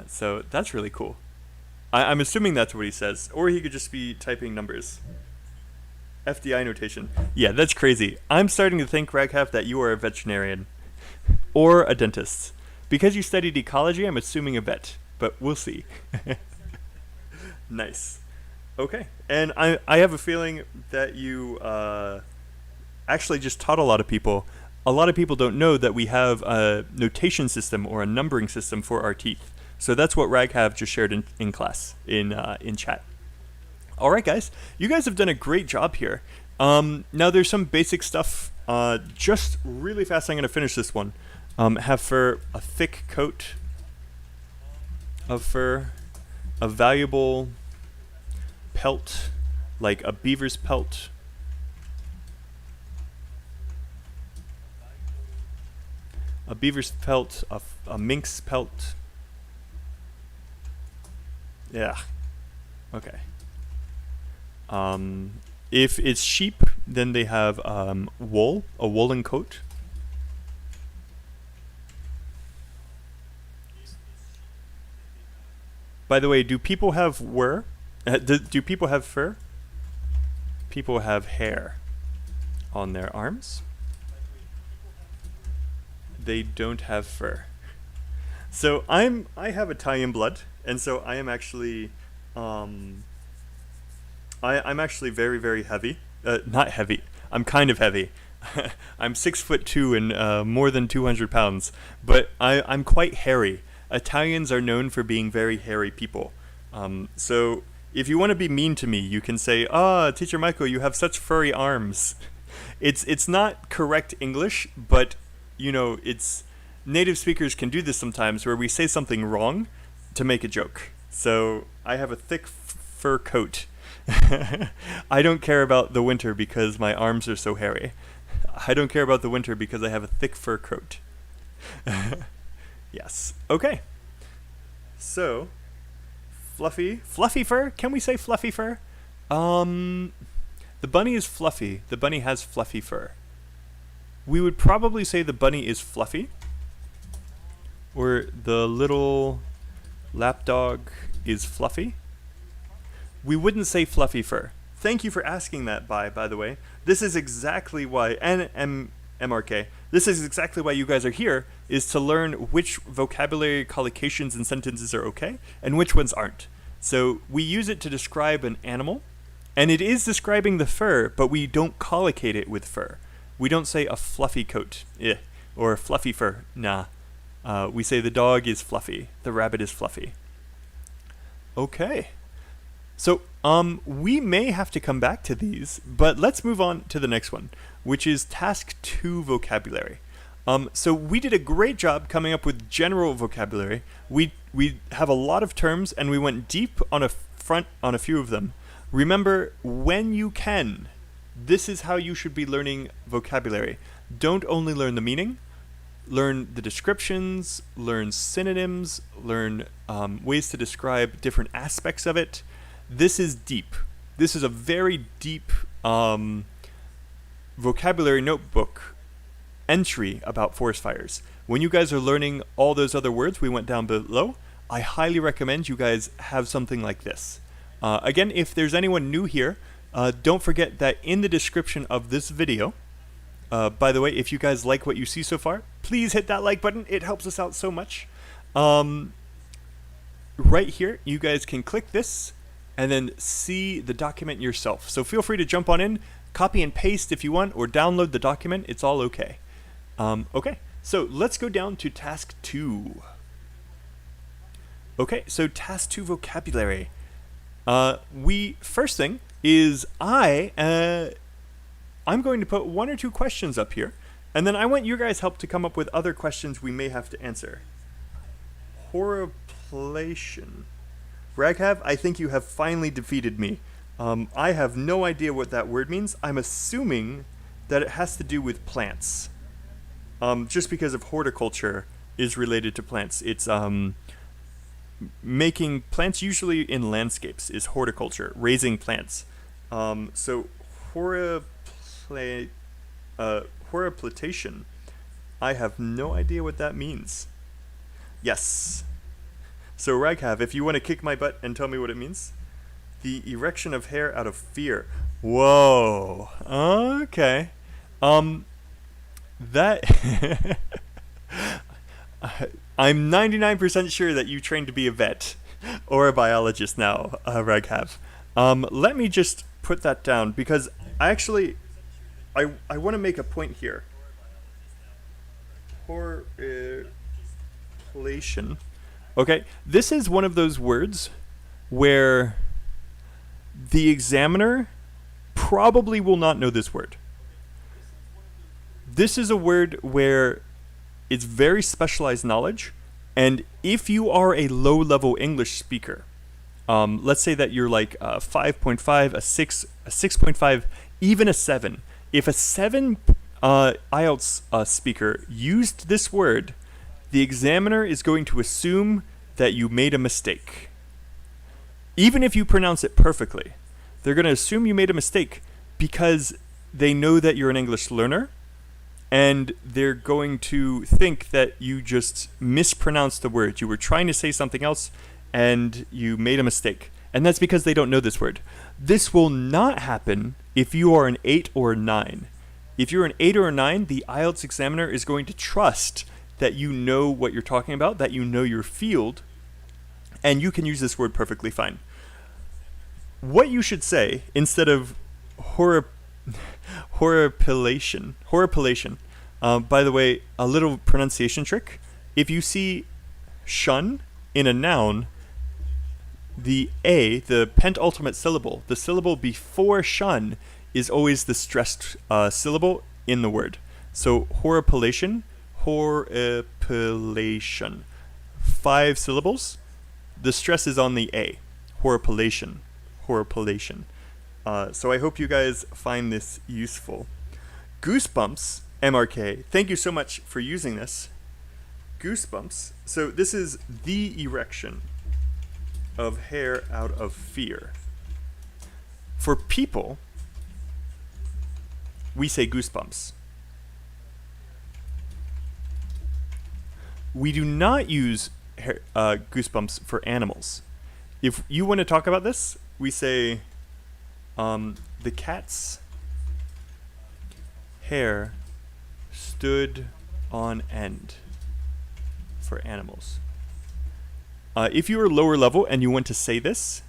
So that's really cool. I'm assuming that's what he says, or he could just be typing numbers. FDI notation. Yeah, that's crazy. I'm starting to think, Raghav, that you are a veterinarian or a dentist. Because you studied ecology, I'm assuming a vet, but we'll see. Nice. Okay, and I have a feeling that you actually just taught a lot of people. A lot of people don't know that we have a notation system or a numbering system for our teeth. So that's what Raghav just shared in class, in chat. All right, guys. You guys have done a great job here. Now there's some basic stuff. Just really fast, I'm going to finish this one. Have fur, a thick coat of fur, a valuable pelt, like a beaver's pelt. A beaver's pelt, a mink's pelt. Yeah. Okay. If it's sheep, then they have wool, a woolen coat. By the way, do people have fur? Do people have fur? People have hair on their arms. They don't have fur. So I have Italian blood, and so I am actually I'm actually very, very heavy. Not heavy. I'm kind of heavy. I'm 6'2" and more than 200 pounds. But I'm quite hairy. Italians are known for being very hairy people. So if you want to be mean to me, you can say, Teacher Michael, you have such furry arms. It's not correct English, but you know, it's native speakers can do this sometimes where we say something wrong to make a joke. So I have a thick fur coat. I don't care about the winter because my arms are so hairy. I don't care about the winter because I have a thick fur coat. Yes. Okay. So, fluffy fur? Can we say fluffy fur? The bunny is fluffy. The bunny has fluffy fur. We would probably say the bunny is fluffy. Or the little lapdog is fluffy. We wouldn't say fluffy fur. Thank you for asking that, by the way. This is exactly why, and MRK, this is exactly why you guys are here, is to learn which vocabulary collocations and sentences are okay, and which ones aren't. So we use it to describe an animal, and it is describing the fur, but we don't collocate it with fur. We don't say a fluffy coat, or fluffy fur, nah. We say the dog is fluffy, the rabbit is fluffy. Okay. So, we may have to come back to these, but let's move on to the next one, which is task 2 vocabulary. So we did a great job coming up with general vocabulary. We have a lot of terms, and we went deep on a few of them. Remember, when you can, this is how you should be learning vocabulary. Don't only learn the meaning, learn the descriptions, learn synonyms, learn ways to describe different aspects of it. This is deep. This is a very deep vocabulary notebook entry about forest fires. When you guys are learning all those other words we went down below, I highly recommend you guys have something like this. Again, if there's anyone new here, don't forget that in the description of this video, by the way, if you guys like what you see so far, please hit that like button. It helps us out so much. Right here, you guys can click this and then see the document yourself. So feel free to jump on in, copy and paste if you want, or download the document. It's all okay. Okay, so let's go down to task 2. Okay, so task 2 vocabulary. First thing is I'm going to put 1 or 2 questions up here, and then I want your guys' help to come up with other questions we may have to answer. Horripilation. Raghav, I think you have finally defeated me. I have no idea what that word means. I'm assuming that it has to do with plants. Just because of horticulture is related to plants. It's making plants, usually in landscapes, is horticulture, raising plants. So horripilation, I have no idea what that means. Yes. So Raghav, if you want to kick my butt and tell me what it means. The erection of hair out of fear. Whoa. Okay. That I'm 99% sure that you trained to be a vet or a biologist now, Raghav. Let me just put that down because I want to make a point here. Horripilation. Okay, this is one of those words where the examiner probably will not know this word. This is a word where it's very specialized knowledge, and if you are a low-level English speaker, let's say that you're like a 5.5, a 6, a 6.5, even a 7. If a 7 IELTS speaker used this word, the examiner is going to assume that you made a mistake. Even if you pronounce it perfectly, they're going to assume you made a mistake because they know that you're an English learner, and they're going to think that you just mispronounced the word. You were trying to say something else, and you made a mistake. And that's because they don't know this word. This will not happen if you are an 8 or a 9. If you're an 8 or a 9, the IELTS examiner is going to trust that you know what you're talking about, that you know your field, and you can use this word perfectly fine. What you should say instead of horripilation, by the way, a little pronunciation trick. If you see shun in a noun, the A, the penultimate syllable, the syllable before shun is always the stressed syllable in the word. So horripilation. 5 syllables. The stress is on the A. Horripilation. So I hope you guys find this useful. Goosebumps, MRK, thank you so much for using this. Goosebumps, so this is the erection of hair out of fear. For people, we say goosebumps. We do not use goosebumps for animals. If you want to talk about this, we say the cat's hair stood on end for animals. If you are lower level and you want to say this,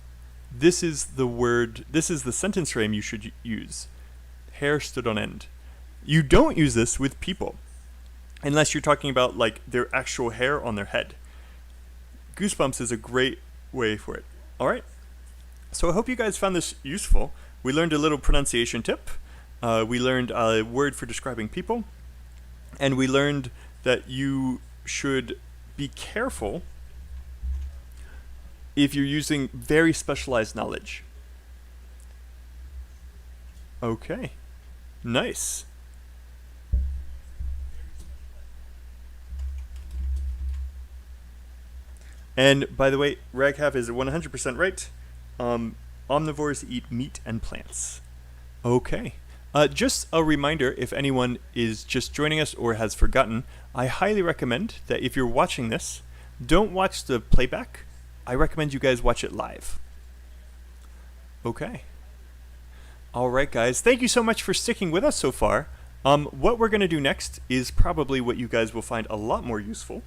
this is the sentence frame you should use. Hair stood on end. You don't use this with people unless you're talking about like their actual hair on their head. Goosebumps is a great way for it. All right. So I hope you guys found this useful. We learned a little pronunciation tip. We learned a word for describing people. And we learned that you should be careful if you're using very specialized knowledge. Okay. Nice. And by the way, Raghav is 100% right. Omnivores eat meat and plants. Okay. Just a reminder, if anyone is just joining us or has forgotten, I highly recommend that if you're watching this, Don't watch the playback. I recommend you guys watch it live. Okay. All right, guys. Thank you so much for sticking with us so far. What we're going to do next is probably what you guys will find a lot more useful.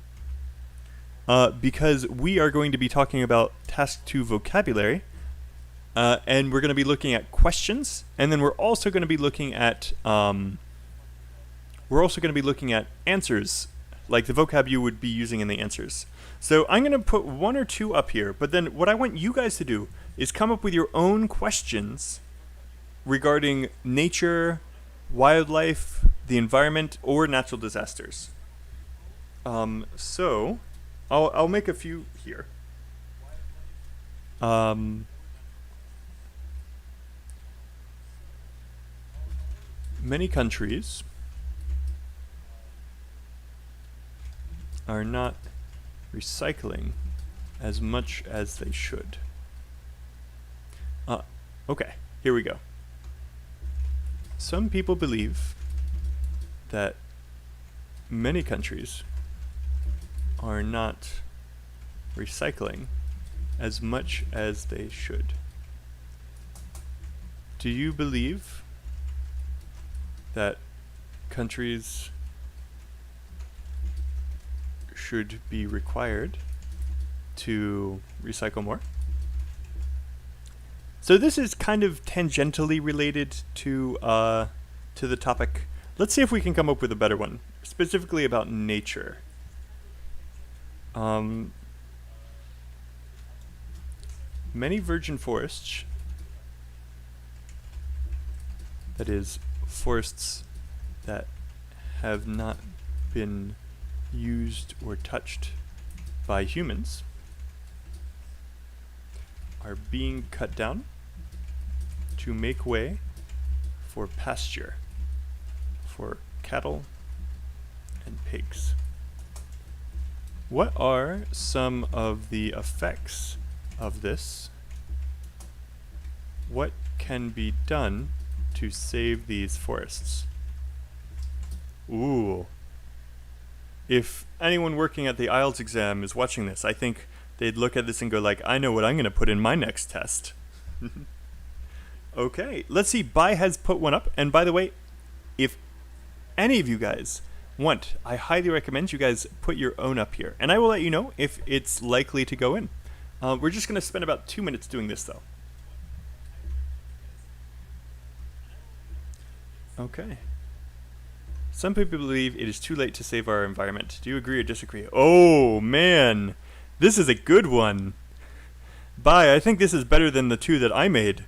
Because we are going to be talking about Task 2 vocabulary. And we're going to be looking at questions. And then we're also going to be looking at answers, like the vocab you would be using in the answers. So I'm going to put one or two up here, but then what I want you guys to do is come up with your own questions regarding nature, wildlife, the environment, or natural disasters. So I'll make a few here. Many countries are not recycling as much as they should. Okay, here we go. Some people believe that many countries are not recycling as much as they should. Do you believe that countries should be required to recycle more? So this is kind of tangentially related to the topic. Let's see if we can come up with a better one, specifically about nature. Many virgin forests, that is, forests that have not been used or touched by humans, are being cut down to make way for pasture for cattle and pigs. What are some of the effects of this? What can be done to save these forests? Ooh. If anyone working at the IELTS exam is watching this, I think they'd look at this and go like, I know what I'm going to put in my next test. Okay, let's see. Bai has put one up. And by the way, if any of you guys want, I highly recommend you guys put your own up here. And I will let you know if it's likely to go in. We're just going to spend about 2 minutes doing this, though. Okay. Some people believe it is too late to save our environment. Do you agree or disagree? Oh, man. This is a good one. Bai, I think this is better than the two that I made.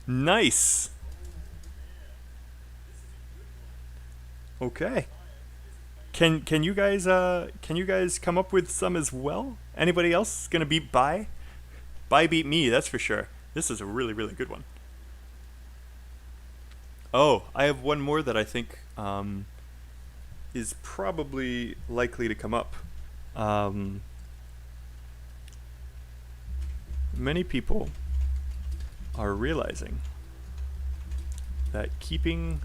Nice. Okay. Can you guys come up with some as well? Anybody else gonna beat Bai? Bai beat me, that's for sure. This is a really, really good one. Oh, I have one more that I think is probably likely to come up. Many people are realizing that keeping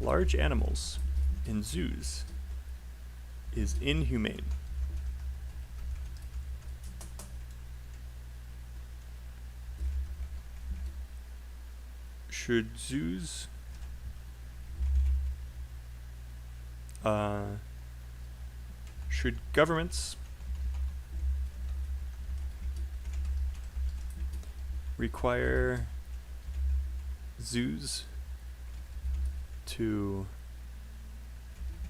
large animals in zoos is inhumane. Should zoos should governments require zoos to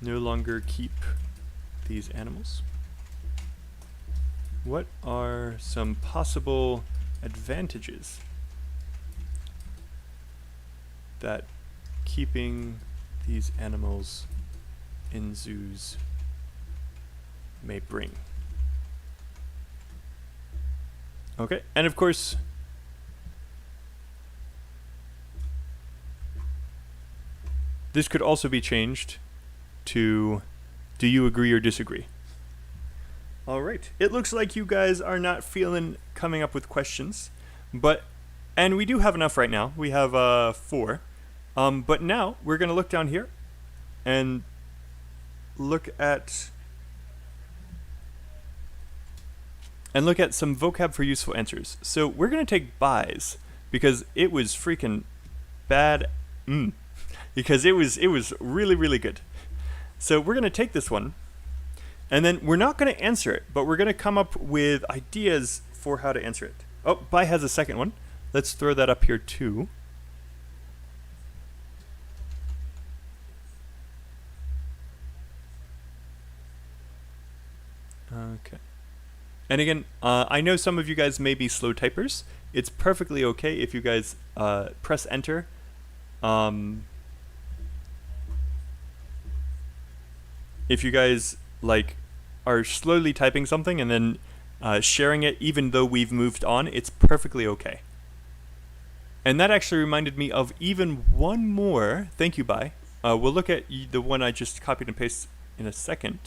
no longer keep these animals? What are some possible advantages that keeping these animals in zoos may bring? Okay, and of course, this could also be changed to, do you agree or disagree? All right. It looks like you guys are not feeling coming up with questions, and we do have enough right now. We have 4. But now we're going to look down here and look at and look at some vocab for useful answers. So we're going to take buys because it was freaking bad. Because it was really, really good. So we're going to take this one, and then we're not going to answer it, but we're going to come up with ideas for how to answer it. Oh, buy has a second one. Let's throw that up here too. Okay. And again, I know some of you guys may be slow typers. It's perfectly okay if you guys press enter. If you guys like are slowly typing something and then sharing it, even though we've moved on, it's perfectly okay. And that actually reminded me of even one more. Thank you, Bai. We'll look at the one I just copied and pasted in a second.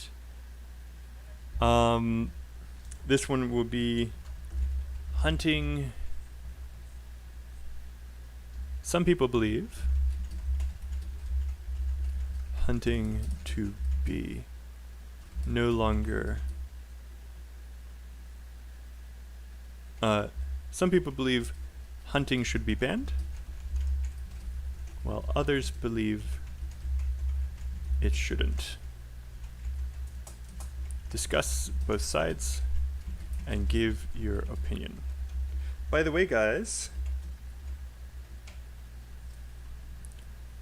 This one will be hunting. Some people believe hunting to be no longer. Some people believe hunting should be banned, while others believe it shouldn't. Discuss both sides and give your opinion. By the way, guys,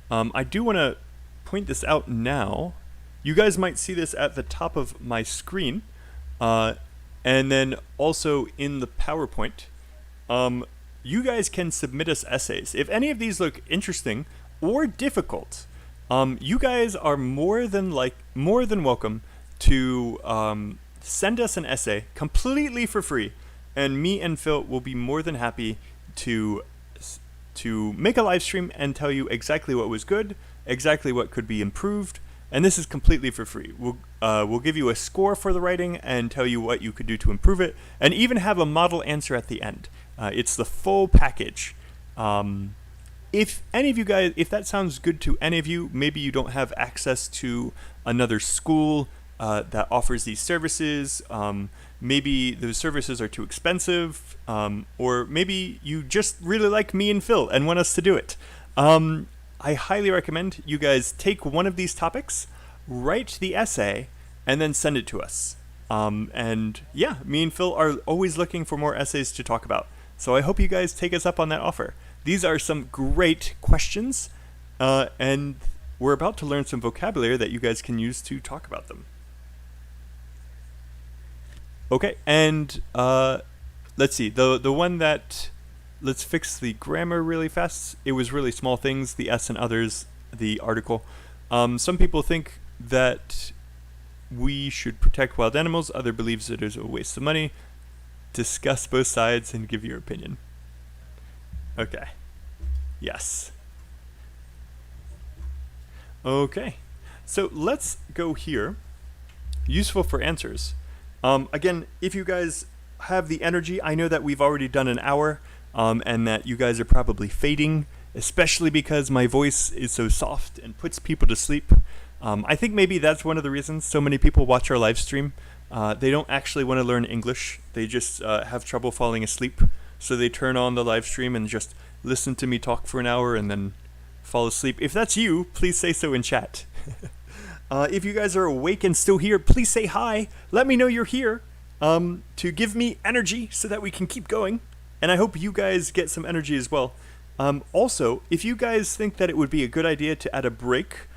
I do want to point this out now. You guys might see this at the top of my screen, and then also in the PowerPoint. You guys can submit us essays. If any of these look interesting or difficult, you guys are more than welcome to send us an essay completely for free, and me and Phil will be more than happy to make a live stream and tell you exactly what was good, exactly what could be improved, and this is completely for free. We'll give you a score for the writing and tell you what you could do to improve it, and even have a model answer at the end. It's the full package. If any of you guys, if that sounds good to any of you, maybe you don't have access to another school that offers these services, maybe those services are too expensive, or maybe you just really like me and Phil and want us to do it. I highly recommend you guys take one of these topics, write the essay, and then send it to us. And yeah, me and Phil are always looking for more essays to talk about. So I hope you guys take us up on that offer. These are some great questions, and we're about to learn some vocabulary that you guys can use to talk about them. Okay, and let's see, the one that, let's fix the grammar really fast. It was really small things, the S and others, the article. Some people think that we should protect wild animals. Other believes it is a waste of money. Discuss both sides and give your opinion. Okay. Yes. Okay. So let's go here. Useful for answers. Again, if you guys have the energy, I know that we've already done an hour, and that you guys are probably fading, especially because my voice is so soft and puts people to sleep. I think maybe that's one of the reasons so many people watch our live stream. They don't actually want to learn English. They just have trouble falling asleep. So they turn on the live stream and just listen to me talk for an hour and then fall asleep. If that's you, please say so in chat. If you guys are awake and still here, please say hi. Let me know you're here, to give me energy so that we can keep going. And I hope you guys get some energy as well. Also, if you guys think that it would be a good idea to add a break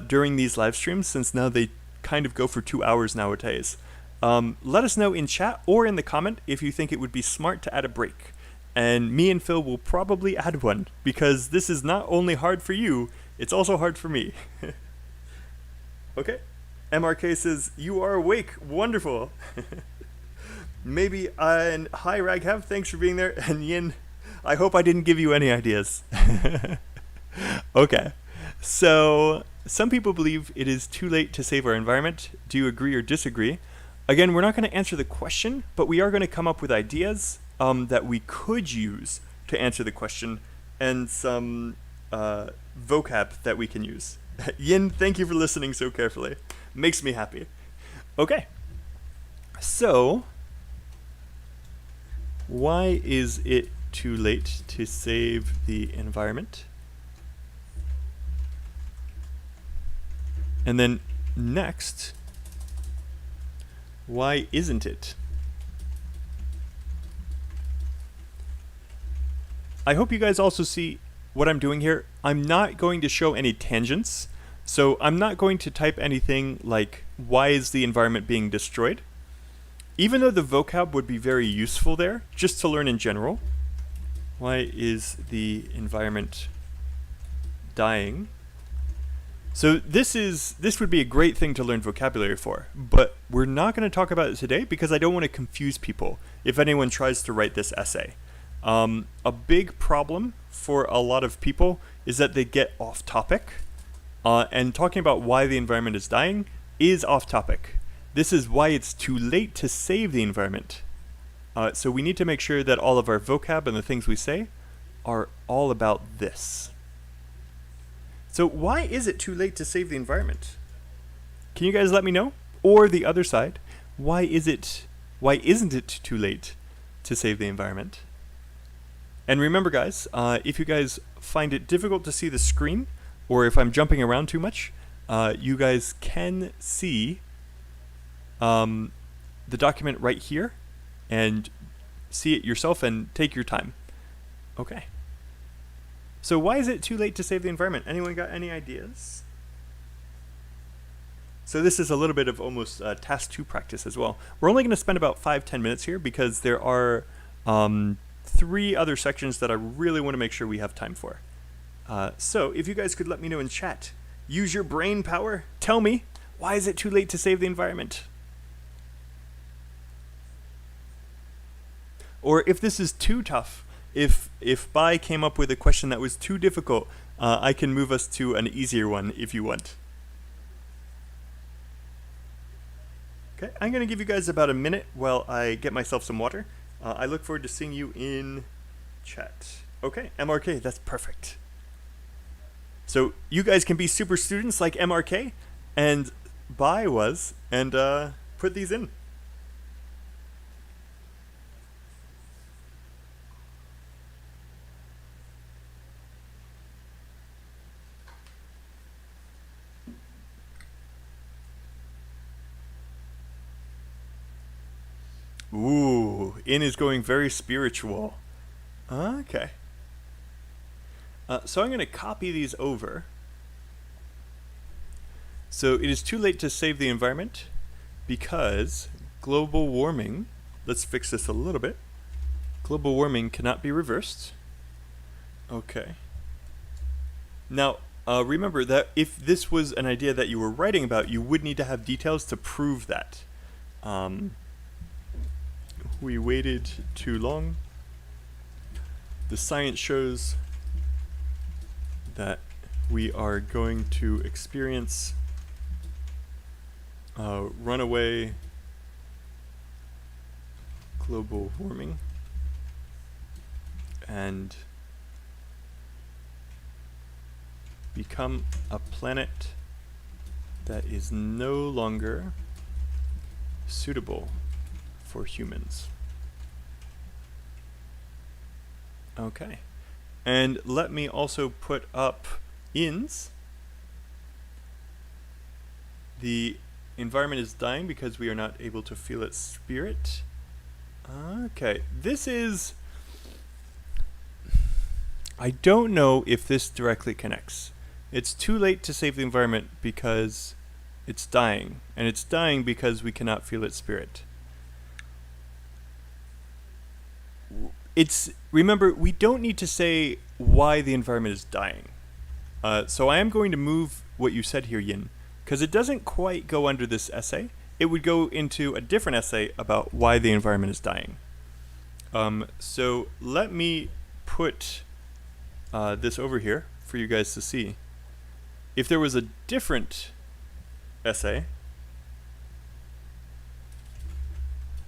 during these live streams, since now they kind of go for 2 hours nowadays, let us know in chat or in the comment if you think it would be smart to add a break. And me and Phil will probably add one, because this is not only hard for you, it's also hard for me. Okay, MRK says, you are awake, wonderful. Maybe, and hi Raghav, thanks for being there, and Yin, I hope I didn't give you any ideas. Okay, so some people believe it is too late to save our environment. Do you agree or disagree? Again, we're not going to answer the question, but we are going to come up with ideas that we could use to answer the question, and some vocab that we can use. Yin, thank you for listening so carefully. Makes me happy. Okay, so Why is it too late to save the environment? And then next, why isn't it? I hope you guys also see what I'm doing here. I'm not going to show any tangents. So I'm not going to type anything like, why is the environment being destroyed? Even though the vocab would be very useful there, just to learn in general. Why is the environment dying? So this would be a great thing to learn vocabulary for, but we're not going to talk about it today because I don't want to confuse people if anyone tries to write this essay. A big problem for a lot of people is that they get off topic. And talking about why the environment is dying is off topic. This is why it's too late to save the environment. So we need to make sure that all of our vocab and the things we say are all about this. So why is it too late to save the environment? Can you guys let me know? Or the other side, why isn't it too late to save the environment? And remember guys, if you guys find it difficult to see the screen, or if I'm jumping around too much, you guys can see the document right here and see it yourself and take your time. Okay. So why is it too late to save the environment? Anyone got any ideas? So this is a little bit of almost task 2 practice as well. We're only going to spend about 5-10 minutes here because there are 3 other sections that I really want to make sure we have time for. So if you guys could let me know in chat, use your brain power, tell me, why is it too late to save the environment? Or if this is too tough, if Bai came up with a question that was too difficult, I can move us to an easier one if you want. Okay, I'm going to give you guys about a minute while I get myself some water. I look forward to seeing you in chat. Okay, MRK, that's perfect. So you guys can be super students like MRK and Bai was and put these in. Ooh, In is going very spiritual. Okay. So I'm going to copy these over. So it is too late to save the environment because global warming, let's fix this a little bit. Global warming cannot be reversed. Okay. Now, remember that if this was an idea that you were writing about, you would need to have details to prove that. We waited too long. The science shows that we are going to experience runaway global warming and become a planet that is no longer suitable for humans. Okay. And let me also put up ins. The environment is dying because we are not able to feel its spirit. Okay, this is... I don't know if this directly connects. It's too late to save the environment because it's dying. And it's dying because we cannot feel its spirit. Remember, we don't need to say why the environment is dying. So I am going to move what you said here, Yin, because it doesn't quite go under this essay. It would go into a different essay about why the environment is dying. So let me put this over here for you guys to see. If there was a different essay,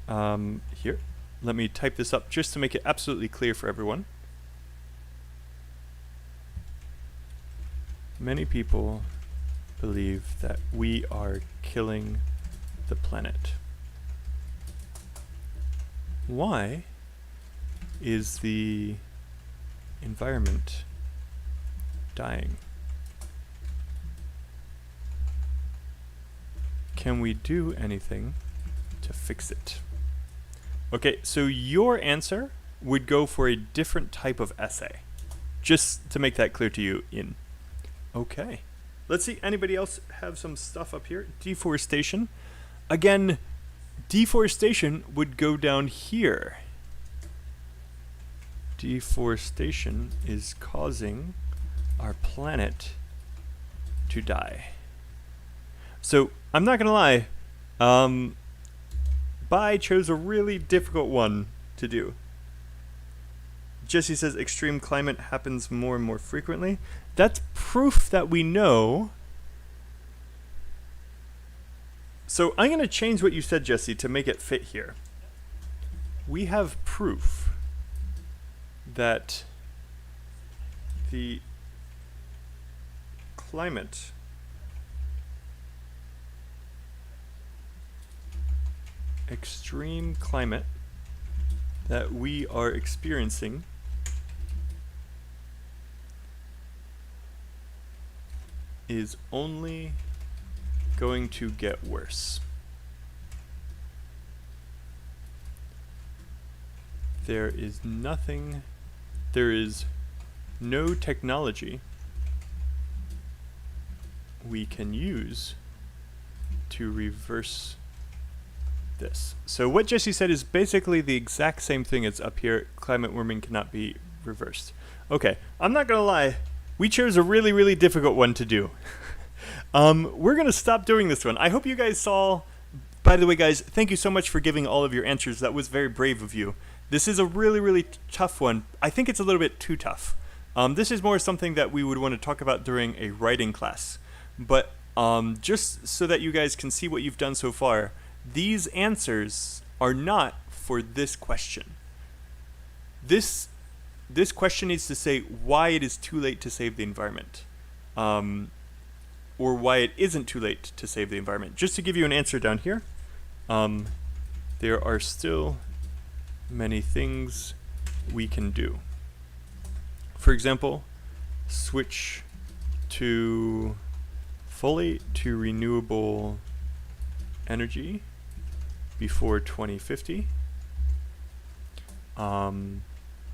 here, let me type this up just to make it absolutely clear for everyone. Many people believe that we are killing the planet. Why is the environment dying? Can we do anything to fix it? Okay, so your answer would go for a different type of essay. Just to make that clear to you in. Okay. Let's see, anybody else have some stuff up here? Deforestation. Again, deforestation would go down here. Deforestation is causing our planet to die. So, I'm not gonna lie, Bai chose a really difficult one to do. Jesse says extreme climate happens more and more frequently. That's proof that we know. So I'm going to change what you said, Jesse, to make it fit here. We have proof that the climate extreme climate that we are experiencing is only going to get worse. There is no technology we can use to reverse this. So what Jesse said is basically the exact same thing as up here. Climate warming cannot be reversed. Okay, I'm not gonna lie. We chose a really, really difficult one to do. We're gonna stop doing this one. I hope you guys saw. By the way, guys, thank you so much for giving all of your answers. That was very brave of you. This is a really, really tough one. I think it's a little bit too tough. This is more something that we would want to talk about during a writing class. But just so that you guys can see what you've done so far, these answers are not for this question. This question needs to say why it is too late to save the environment, or why it isn't too late to save the environment. Just to give you an answer down here, there are still many things we can do. For example, switch fully to renewable energy before 2050.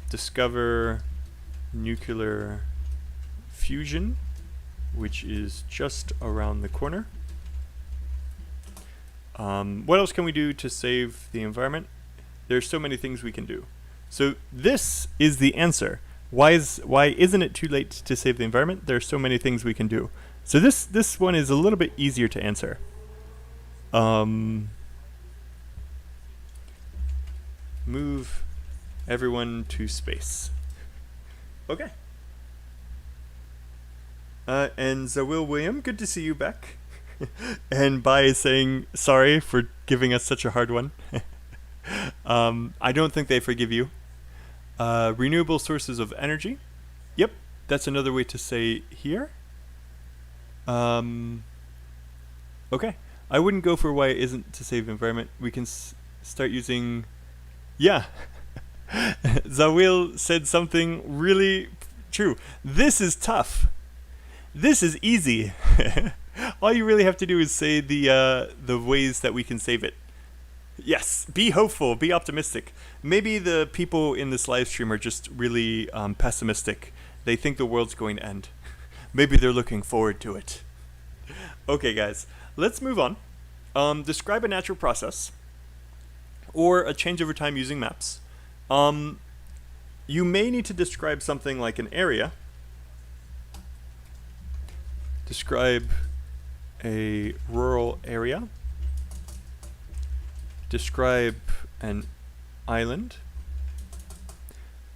Discover nuclear fusion, which is just around the corner. What else can we do to save the environment? There's so many things we can do. So this is the answer. Why isn't it too late to save the environment? There are so many things we can do. So this one is a little bit easier to answer. Move everyone to space. Okay. And Zawil William, good to see you back. And Bai is saying sorry for giving us such a hard one. I don't think they forgive you. Renewable sources of energy. Yep, that's another way to say here. Okay, I wouldn't go for why it isn't to save environment. We can start using. Yeah, Zawil said something really true. This is tough. This is easy. All you really have to do is say the ways that we can save it. Yes, be hopeful, be optimistic. Maybe the people in this live stream are just really pessimistic. They think the world's going to end. Maybe they're looking forward to it. Okay, guys, let's move on. Describe a natural process or a change over time using maps. You may need to describe something like an area. Describe a rural area. Describe an island.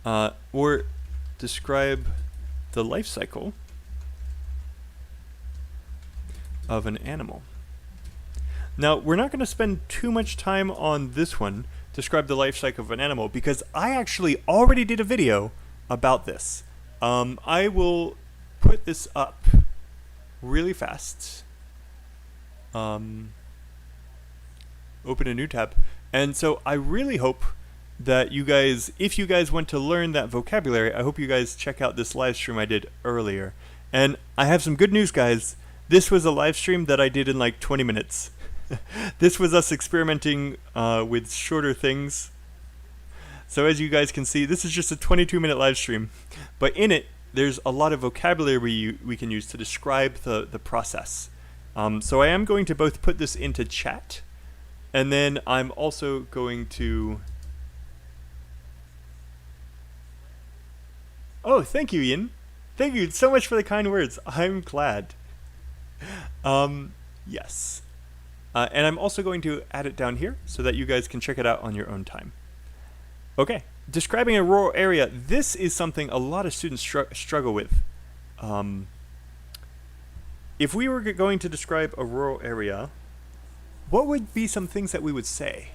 Or describe the life cycle of an animal. Now, we're not going to spend too much time on this one, describe the life cycle of an animal, because I actually already did a video about this. I will put this up really fast. Open a new tab. And so I really hope that you guys, if you guys want to learn that vocabulary, I hope you guys check out this live stream I did earlier. And I have some good news, guys. This was a live stream that I did in like 20 minutes. This was us experimenting with shorter things. So as you guys can see, this is just a 22-minute live stream. But in it, there's a lot of vocabulary we can use to describe the process. So I am going to both put this into chat, and then I'm also going to... Oh, thank you, Ian. Thank you so much for the kind words. I'm glad. Yes. And I'm also going to add it down here so that you guys can check it out on your own time. Okay, describing a rural area. This is something a lot of students struggle with. If we were going to describe a rural area, what would be some things that we would say?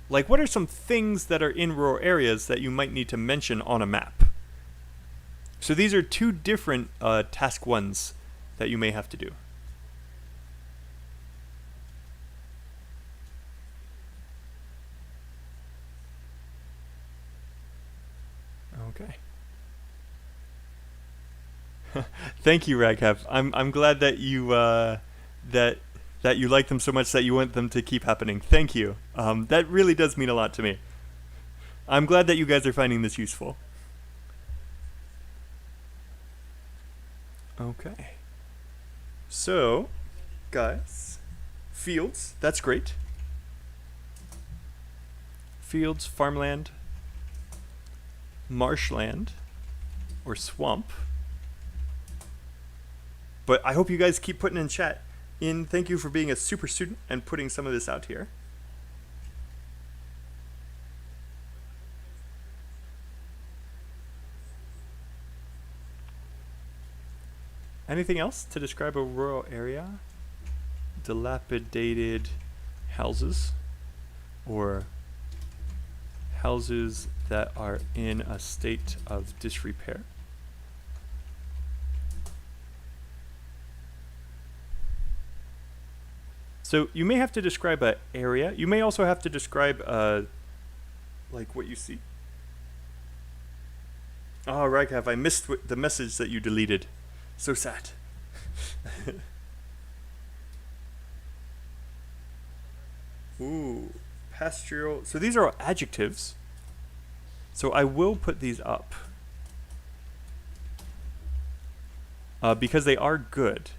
Like, what are some things that are in rural areas that you might need to mention on a map? So these are two different task ones that you may have to do. Okay. Thank you, Raghav. I'm glad that you that you like them so much that you want them to keep happening. Thank you. That really does mean a lot to me. I'm glad that you guys are finding this useful. Okay. So, guys, fields, that's great. Fields, farmland, marshland, or swamp. But I hope you guys keep putting in chat. Ian, thank you for being a super student and putting some of this out here. Anything else to describe a rural area? Dilapidated houses, or houses that are in a state of disrepair. So you may have to describe an area. You may also have to describe like what you see. Oh, Raghav, I missed the message that you deleted. So sad. Ooh, pastoral. So these are adjectives. So I will put these up because they are good.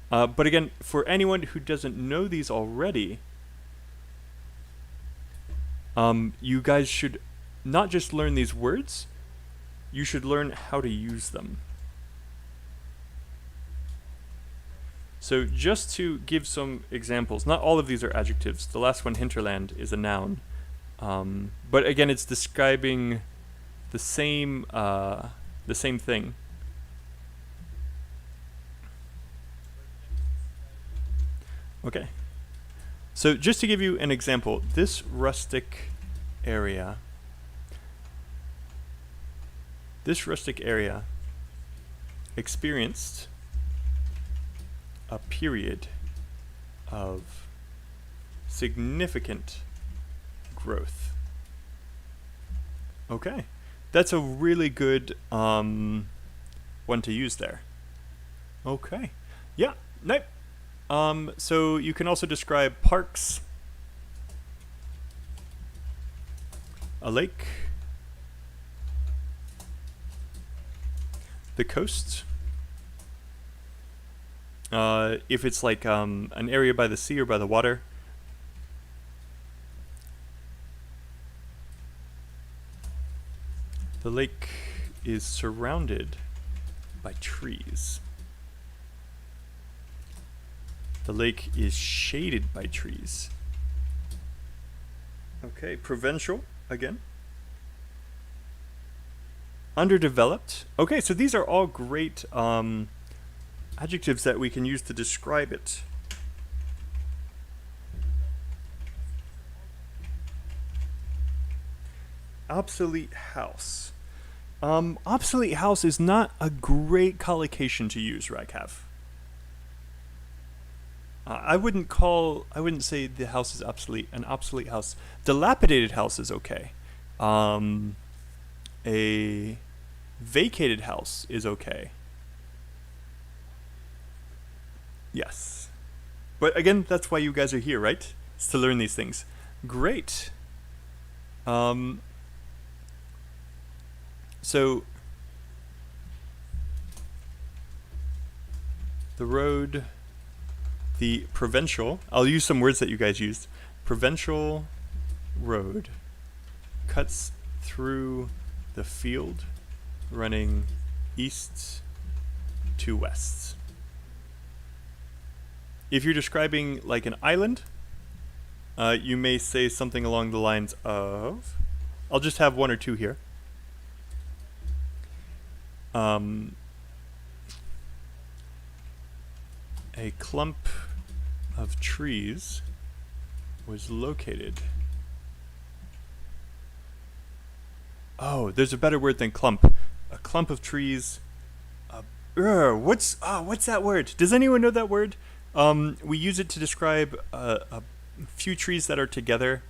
But again, for anyone who doesn't know these already, you guys should not just learn these words, you should learn how to use them. So just to give some examples, not all of these are adjectives. The last one, hinterland, is a noun. But again, it's describing the same thing. Okay. So just to give you an example, this rustic area experienced a period of significant growth. Okay, that's a really good one to use there. Okay, yeah, no. So you can also describe parks, a lake, the coast. If it's like an area by the sea or by the water. The lake is surrounded by trees. The lake is shaded by trees. Okay, provincial again. Underdeveloped. Okay, so these are all great adjectives that we can use to describe it. Obsolete house. Obsolete house is not a great collocation to use, Raghav. I wouldn't say the house is obsolete. An obsolete house. Dilapidated house is okay. A vacated house is okay. Yes. But again, that's why you guys are here, right? It's to learn these things. Great. So the road, the provincial, I'll use some words that you guys used. Provincial road cuts through the field running east to west. If you're describing like an island, you may say something along the lines of, I'll just have one or two here. A clump of trees was located. Oh, there's a better word than clump. A clump of trees. What's that word? Does anyone know that word? We use it to describe a few trees that are together.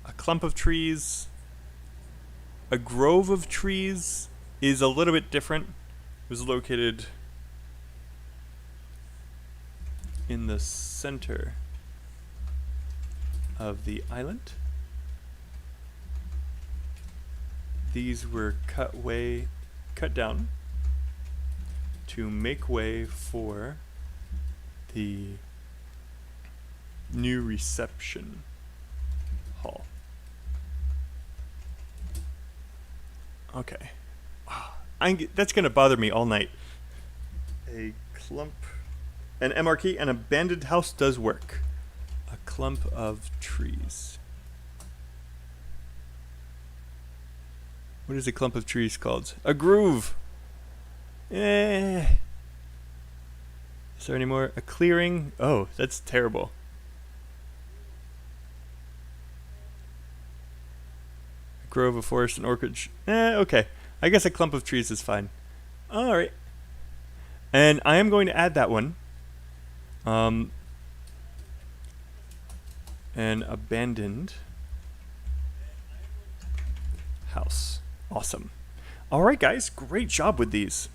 A clump of trees. A grove of trees is a little bit different. It was located in the center of the island. These were cut down to make way for the new reception hall. Okay. That's gonna bother me all night. A clump, an MR an abandoned house does work. A clump of trees. What is a clump of trees called? A groove. Is there any more? A clearing. Oh, that's terrible. A grove, a forest, an orchard. Okay. I guess a clump of trees is fine. Alright. And I am going to add that one. An abandoned house. Awesome. Alright guys, great job with these.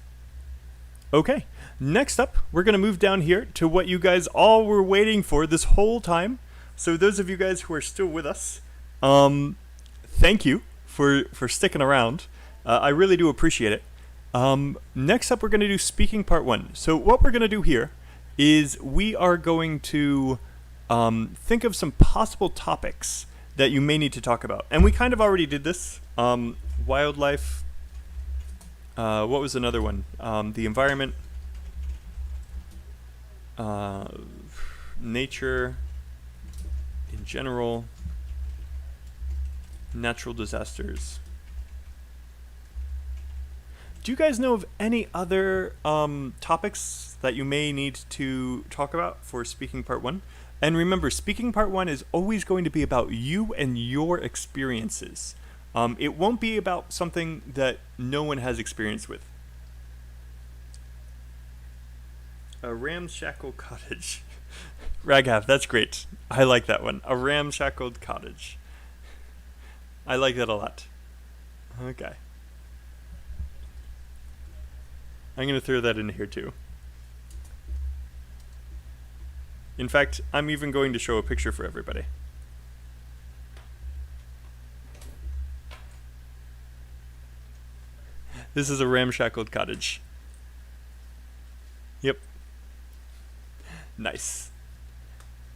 Okay, next up, we're going to move down here to what you guys all were waiting for this whole time. So those of you guys who are still with us, thank you for sticking around. I really do appreciate it. Next up, we're going to do speaking part 1. So what we're going to do here is we are going to think of some possible topics that you may need to talk about. And we kind of already did this. Wildlife. What was another one? The environment. Nature in general. Natural disasters. Do you guys know of any other topics that you may need to talk about for speaking part 1? And remember, speaking part 1 is always going to be about you and your experiences. It won't be about something that no one has experience with. A ramshackle cottage. Raghav, that's great. I like that one. A ramshackled cottage. I like that a lot. Okay. I'm going to throw that in here too. In fact, I'm even going to show a picture for everybody. This is a ramshackled cottage. Yep. Nice.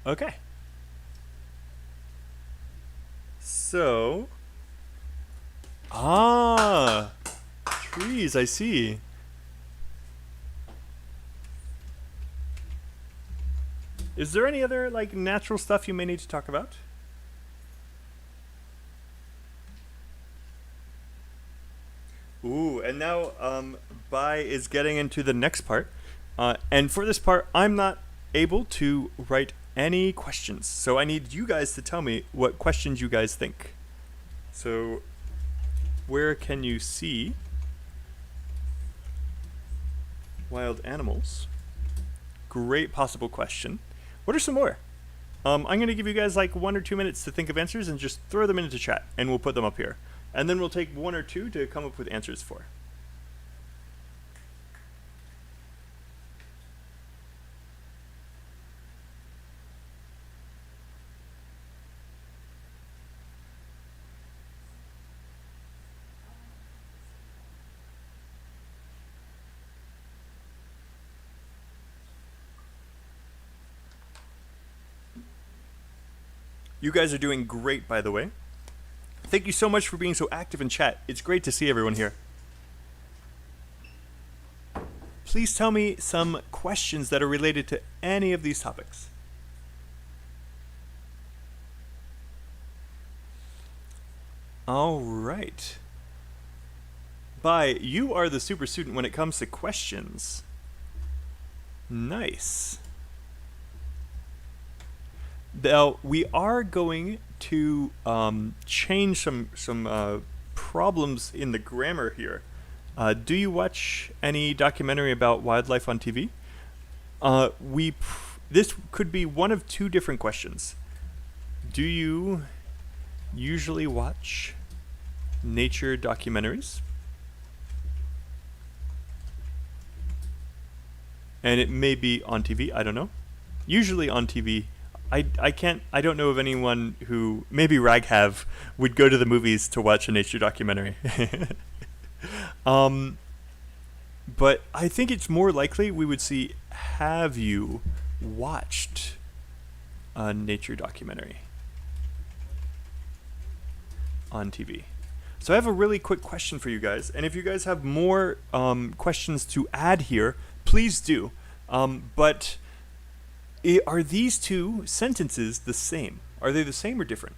Okay. So. Trees, I see. Is there any other like natural stuff you may need to talk about? Ooh, and now Bai is getting into the next part. And for this part, I'm not able to write any questions. So I need you guys to tell me what questions you guys think. So where can you see wild animals? Great possible question. What are some more? I'm going to give you guys like 1 or 2 minutes to think of answers and just throw them into chat, and we'll put them up here. And then we'll take 1 or 2 to come up with answers for. You guys are doing great, by the way. Thank you so much for being so active in chat. It's great to see everyone here. Please tell me some questions that are related to any of these topics. All right. Bai, you are the super student when it comes to questions. Nice. Now, we are going to change some problems in the grammar here. Do you watch any documentary about wildlife on TV? This could be one of 2 different questions. Do you usually watch nature documentaries? And it may be on TV, I don't know. Usually on TV. I don't know of anyone who, maybe Raghav, would go to the movies to watch a nature documentary. But I think it's more likely we would see, have you watched a nature documentary on TV? So I have a really quick question for you guys, and if you guys have more questions to add here, please do. But are these 2 sentences the same? Are they the same or different?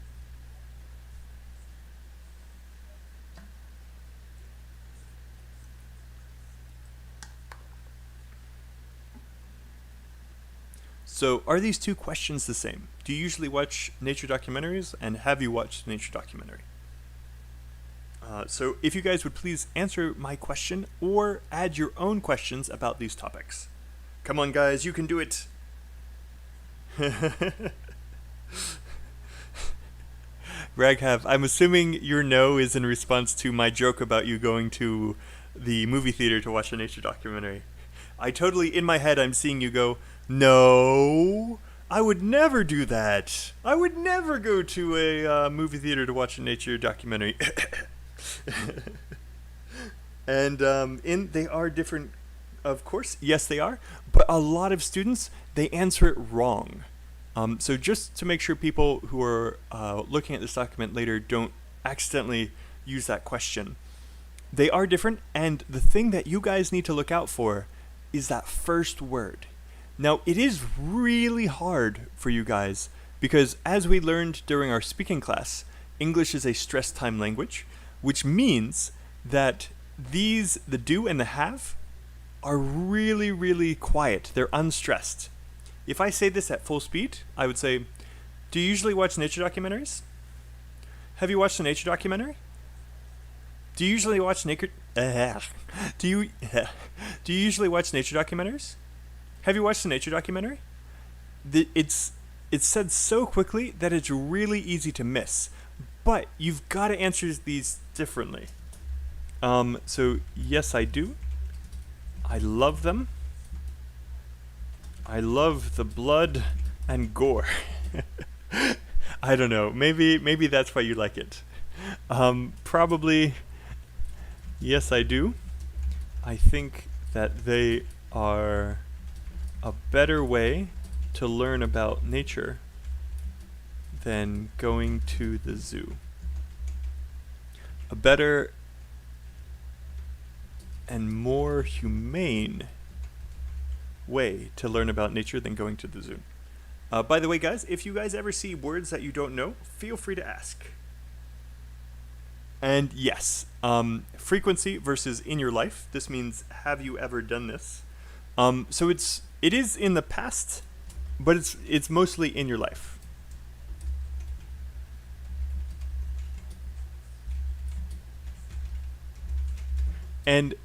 So are these 2 questions the same? Do you usually watch nature documentaries, and have you watched a nature documentary? So if you guys would please answer my question or add your own questions about these topics. Come on guys, you can do it! Raghav, I'm assuming your no is in response to my joke about you going to the movie theater to watch a nature documentary. I totally, in my head, I'm seeing you go, no, I would never do that. I would never go to a movie theater to watch a nature documentary. And they are different, of course. Yes, they are. But a lot of students, they answer it wrong. So just to make sure people who are looking at this document later don't accidentally use that question. They are different, and the thing that you guys need to look out for is that first word. Now, it is really hard for you guys because as we learned during our speaking class, English is a stress time language, which means that the do and the have are really, really quiet. They're unstressed. If I say this at full speed, I would say, do you usually watch nature documentaries? Have you watched a nature documentary? Do you usually watch nature... do you usually watch nature documentaries? Have you watched a nature documentary? It's said so quickly that it's really easy to miss. But you've got to answer these differently. So, yes, I do. I love them. I love the blood and gore. I don't know. Maybe that's why you like it. Probably, yes, I do. I think that they are a better way to learn about nature than going to the zoo. A better and more humane way to learn about nature than going to the zoo. By the way, guys, if you guys ever see words that you don't know, feel free to ask. And yes, frequency versus in your life. This means, have you ever done this? So it is in the past, but it's mostly in your life. And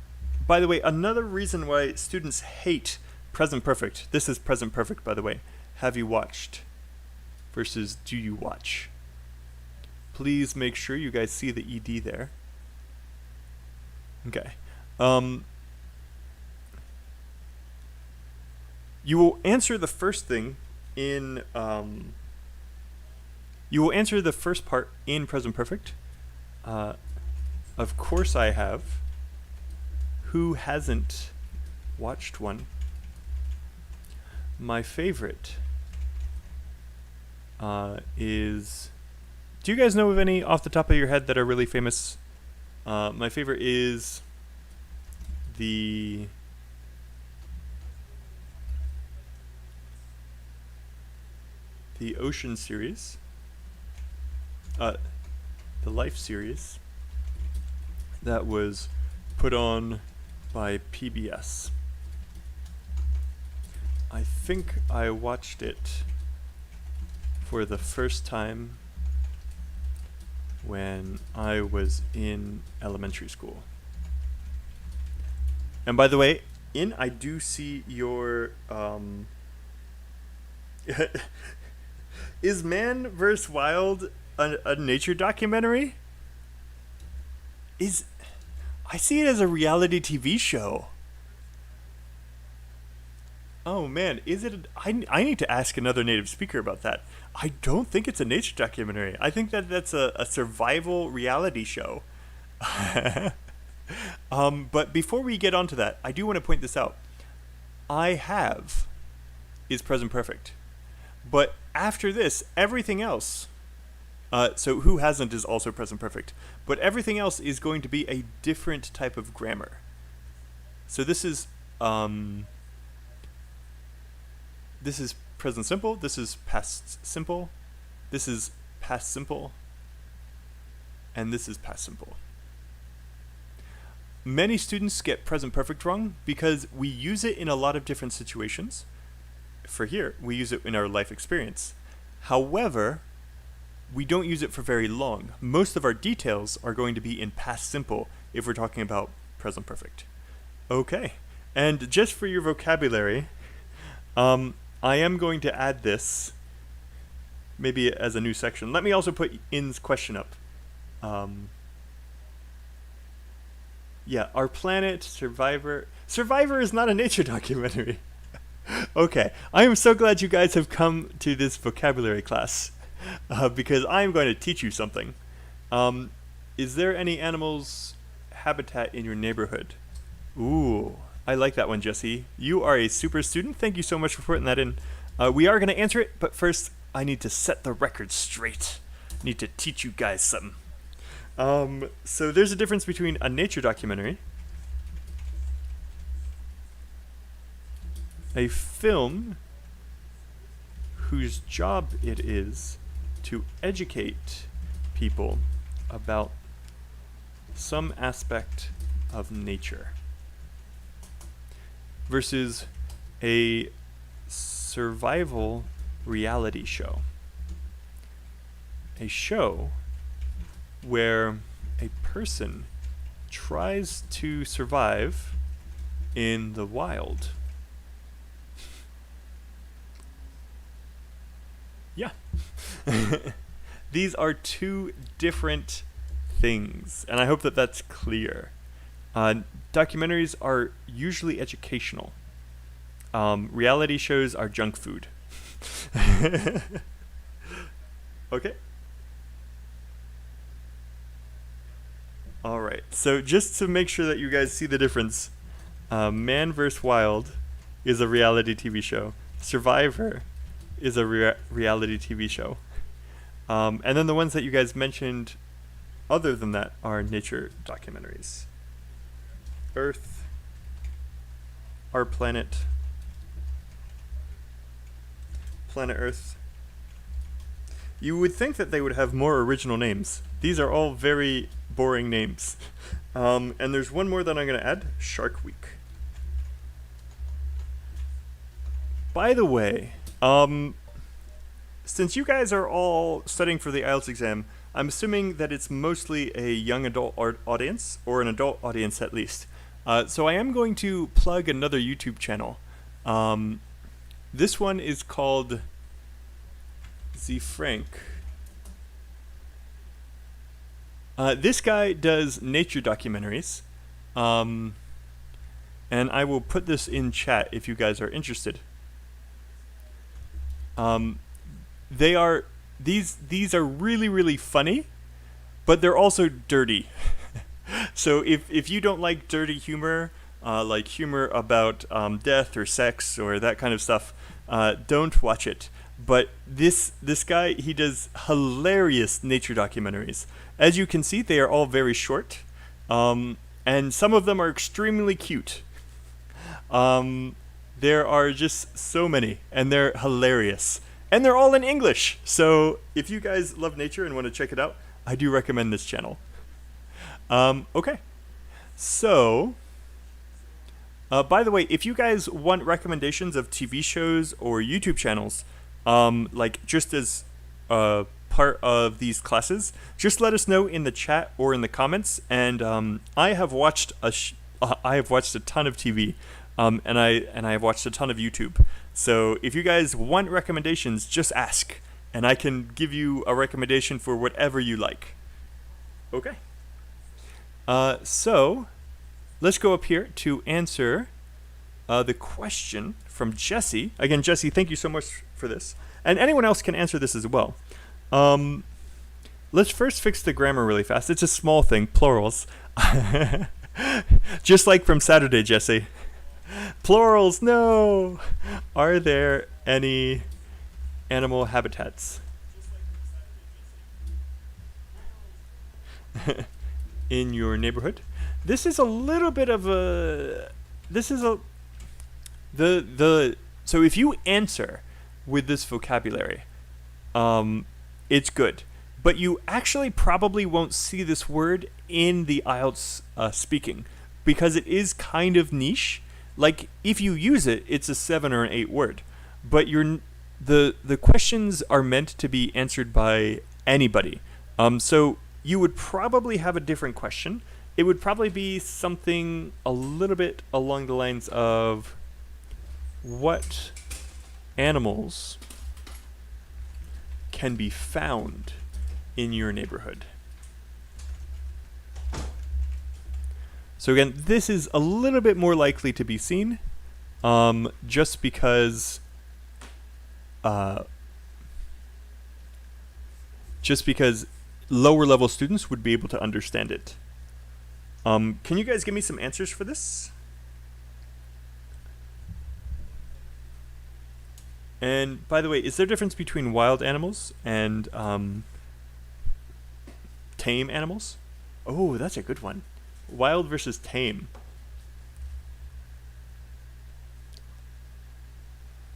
by the way, another reason why students hate present perfect, this is present perfect, by the way, have you watched versus do you watch. Please make sure you guys see the ED there. Okay. You will answer the first thing in you will answer the first part in present perfect. Of course I have. Who hasn't watched one? My favorite is... Do you guys know of any off the top of your head that are really famous? My favorite is the Ocean series, the Life series that was put on by PBS. I think I watched it for the first time when I was in elementary school. And by the way, I do see your is Man vs. Wild a nature documentary? I see it as a reality TV show. Oh man, is it? I need to ask another native speaker about that. I don't think it's a nature documentary. I think that's a survival reality show. But before we get onto that, I do want to point this out. I have is present perfect. But after this, everything else, so who hasn't is also present perfect. But everything else is going to be a different type of grammar. So this is present simple, this is past simple, this is past simple, and this is past simple. Many students get present perfect wrong because we use it in a lot of different situations. For here, we use it in our life experience. However, we don't use it for very long. Most of our details are going to be in past simple if we're talking about present perfect. Okay, and just for your vocabulary, I am going to add this maybe as a new section. Let me also put In's question up. Yeah, our planet, Survivor. Survivor is not a nature documentary. Okay, I am so glad you guys have come to this vocabulary class because I am going to teach you something. Is there any animals habitat in your neighborhood? Ooh, I like that one, Jesse. You are a super student. Thank you so much for putting that in. We are going to answer it, but first I need to set the record straight. I need to teach you guys something. So there's a difference between a nature documentary, a film whose job it is to educate people about some aspect of nature, versus a survival reality show. A show where a person tries to survive in the wild. Yeah. These are two different things, and I hope that that's clear. Documentaries are usually educational. Reality shows are junk food. Okay. All right. So just to make sure that you guys see the difference, Man vs. Wild is a reality TV show. Survivor is a reality TV show. And then the ones that you guys mentioned other than that are nature documentaries. Earth, Our Planet, Planet Earth. You would think that they would have more original names. These are all very boring names. And there's one more that I'm going to add, Shark Week. By the way, since you guys are all studying for the IELTS exam, I'm assuming that it's mostly a young adult audience, or an adult audience at least. So I am going to plug another YouTube channel. This one is called Z Frank. This guy does nature documentaries, and I will put this in chat if you guys are interested. These are really, really funny, but they're also dirty. So if you don't like dirty humor, like humor about death or sex or that kind of stuff, don't watch it. But this guy, he does hilarious nature documentaries. As you can see, they are all very short, and some of them are extremely cute. There are just so many, and they're hilarious. And they're all in English. So if you guys love nature and want to check it out, I do recommend this channel. Okay. So, by the way, if you guys want recommendations of TV shows or YouTube channels, like just as part of these classes, just let us know in the chat or in the comments. And I have watched a ton of TV, and I have watched a ton of YouTube. So if you guys want recommendations, just ask, and I can give you a recommendation for whatever you like. Okay. So let's go up here to answer the question from Jesse. Again, Jesse, thank you so much for this. And anyone else can answer this as well. Let's first fix the grammar really fast. It's a small thing, plurals. Just like from Saturday, Jesse. Plurals, no! Are there any animal habitats in your neighborhood? This is a little bit of a... So if you answer with this vocabulary, it's good. But you actually probably won't see this word in the IELTS speaking, because it is kind of niche. Like, if you use it, it's a 7 or an 8 word. But the questions are meant to be answered by anybody. So you would probably have a different question. It would probably be something a little bit along the lines of, what animals can be found in your neighborhood? So again, this is a little bit more likely to be seen, just because lower level students would be able to understand it. Can you guys give me some answers for this? And by the way, is there a difference between wild animals and tame animals? Oh, that's a good one. Wild versus tame.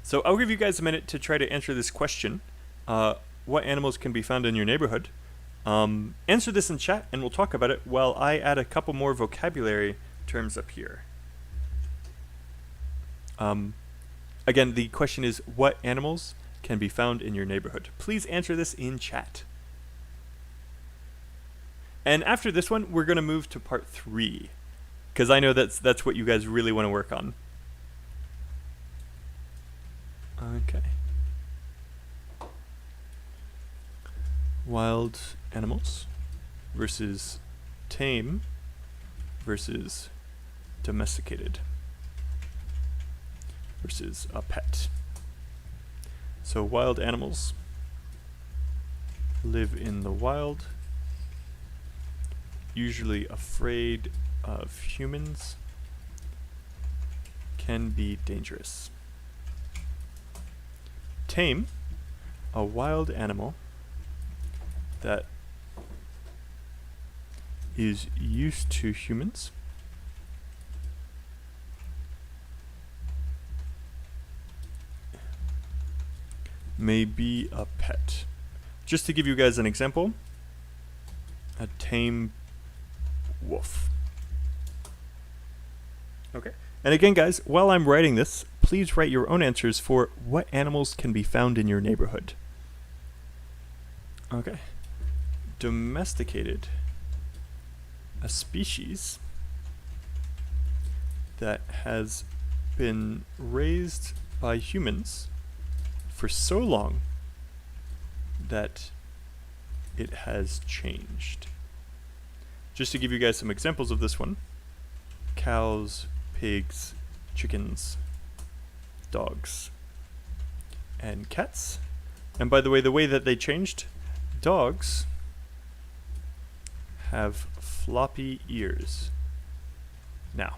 So I'll give you guys a minute to try to answer this question. What animals can be found in your neighborhood? Answer this in chat and we'll talk about it while I add a couple more vocabulary terms up here. Again, the question is, what animals can be found in your neighborhood? Please answer this in chat. And after this one, we're going to move to part 3, because I know that's what you guys really want to work on. Okay. Wild animals versus tame versus domesticated versus a pet. So wild animals live in the wild, usually afraid of humans, can be dangerous. Tame, a wild animal that is used to humans, may be a pet. Just to give you guys an example, a tame wolf. Okay. And again, guys, while I'm writing this, please write your own answers for what animals can be found in your neighborhood. Okay. Domesticated, a species that has been raised by humans for so long that it has changed. Just to give you guys some examples of this one: cows, pigs, chickens, dogs, and cats. And by the way that they changed, dogs have floppy ears now.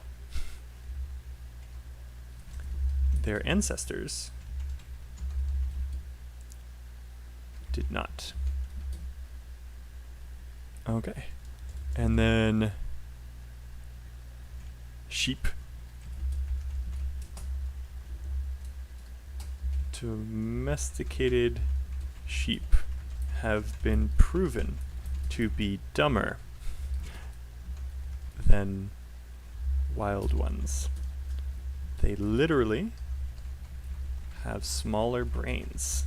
Their ancestors did not. Okay. And then sheep. Domesticated sheep have been proven to be dumber than wild ones. They literally have smaller brains.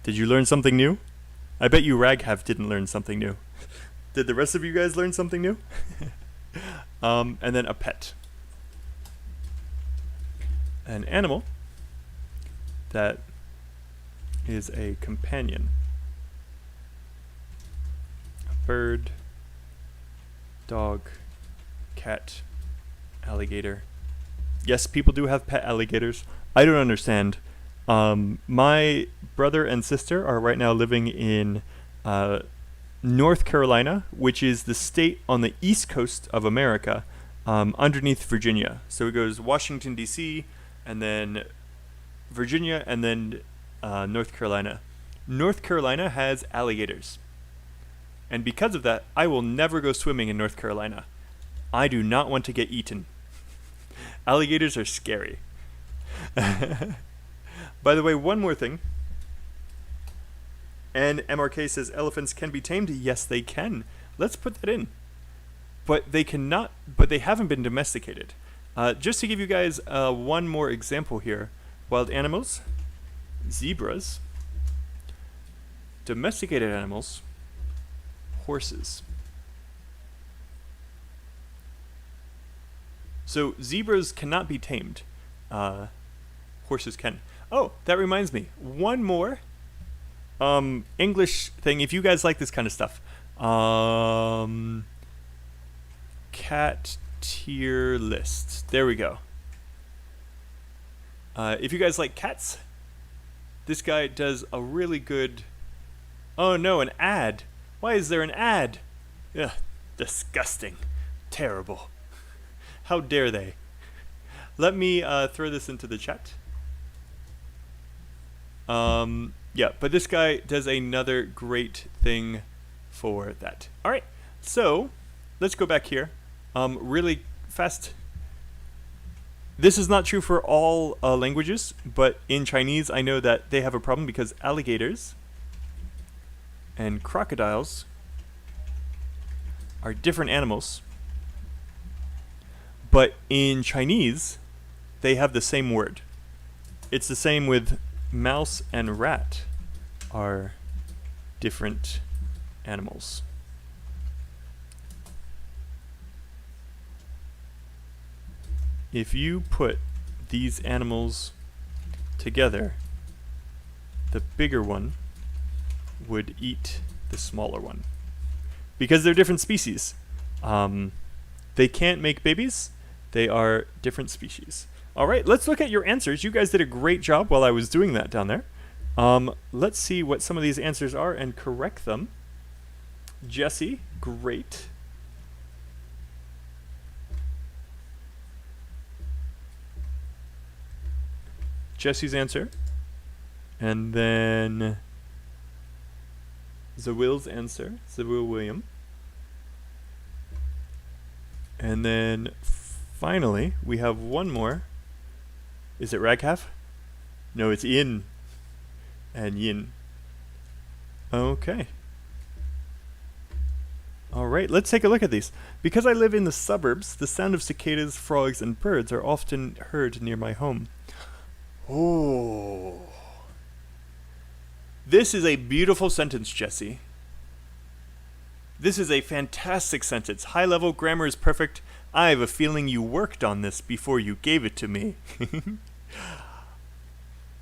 Did you learn something new? I bet you Raghav didn't learn something new. Did the rest of you guys learn something new? And then a pet. An animal that is a companion. A bird, dog, cat, alligator. Yes, people do have pet alligators. I don't understand. My brother and sister are right now living in North Carolina, which is the state on the east coast of America, underneath Virginia. So it goes Washington, D.C., and then Virginia, and then North Carolina. North Carolina has alligators. And because of that, I will never go swimming in North Carolina. I do not want to get eaten. Alligators are scary. By the way, one more thing. And MRK says elephants can be tamed. Yes, they can. Let's put that in. But they cannot. But they haven't been domesticated. Just to give you guys one more example here. Wild animals, zebras, domesticated animals, horses. So zebras cannot be tamed. Horses can. Oh, that reminds me. One more English thing, if you guys like this kind of stuff. Cat tier list. There we go. If you guys like cats, this guy does a really good... Oh no, an ad. Why is there an ad? Ugh, disgusting. Terrible. How dare they? Let me throw this into the chat. Yeah, but this guy does another great thing for that. All right, so let's go back here. Really fast. This is not true for all languages, but in Chinese, I know that they have a problem because alligators and crocodiles are different animals. But in Chinese, they have the same word. It's the same with mouse and rat are different animals. If you put these animals together, the bigger one would eat the smaller one. Because they're different species. They can't make babies. They are different species. All right, let's look at your answers. You guys did a great job while I was doing that down there. Let's see what some of these answers are and correct them. Jesse, great. Jesse's answer. And then Zawil's answer. Zawil William. And then finally, we have one more. Is it Raghav? No, it's Yin. And Yin. Okay. All right, let's take a look at these. Because I live in the suburbs, the sound of cicadas, frogs, and birds are often heard near my home. Oh. This is a beautiful sentence, Jesse. This is a fantastic sentence. High level grammar is perfect. I have a feeling you worked on this before you gave it to me.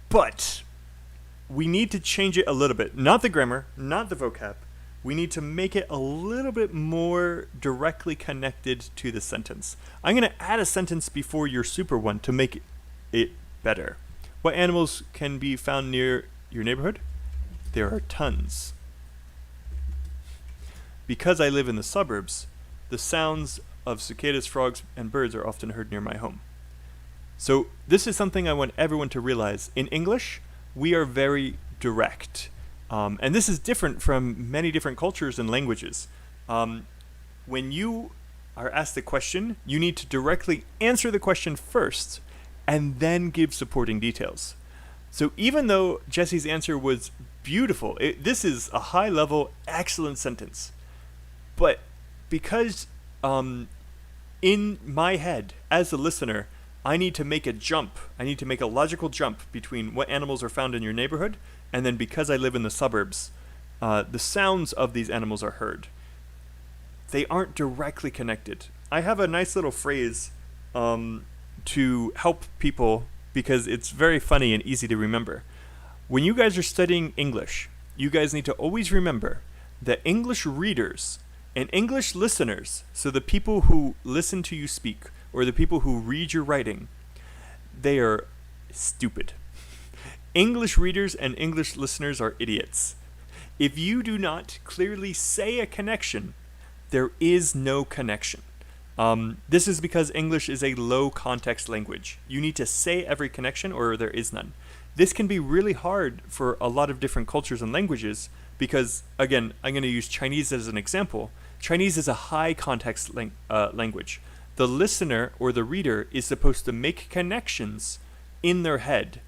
But we need to change it a little bit. Not the grammar, not the vocab. We need to make it a little bit more directly connected to the sentence. I'm going to add a sentence before your super one to make it better. What animals can be found near your neighborhood? There are tons. Because I live in the suburbs, the sounds of cicadas, frogs, and birds are often heard near my home. So this is something I want everyone to realize. In English, we are very direct. And this is different from many different cultures and languages. When you are asked a question, you need to directly answer the question first and then give supporting details. So even though Jesse's answer was beautiful, this is a high-level, excellent sentence. But because in my head, as a listener, I need to make a jump. I need to make a logical jump between what animals are found in your neighborhood, and then because I live in the suburbs, the sounds of these animals are heard. They aren't directly connected. I have a nice little phrase to help people because it's very funny and easy to remember. When you guys are studying English, you guys need to always remember that English readers and English listeners, so the people who listen to you speak or the people who read your writing, they are stupid. English readers and English listeners are idiots. If you do not clearly say a connection, there is no connection. This is because English is a low context language. You need to say every connection or there is none. This can be really hard for a lot of different cultures and languages because, again, I'm going to use Chinese as an example. Chinese is a high context language. The listener or the reader is supposed to make connections in their head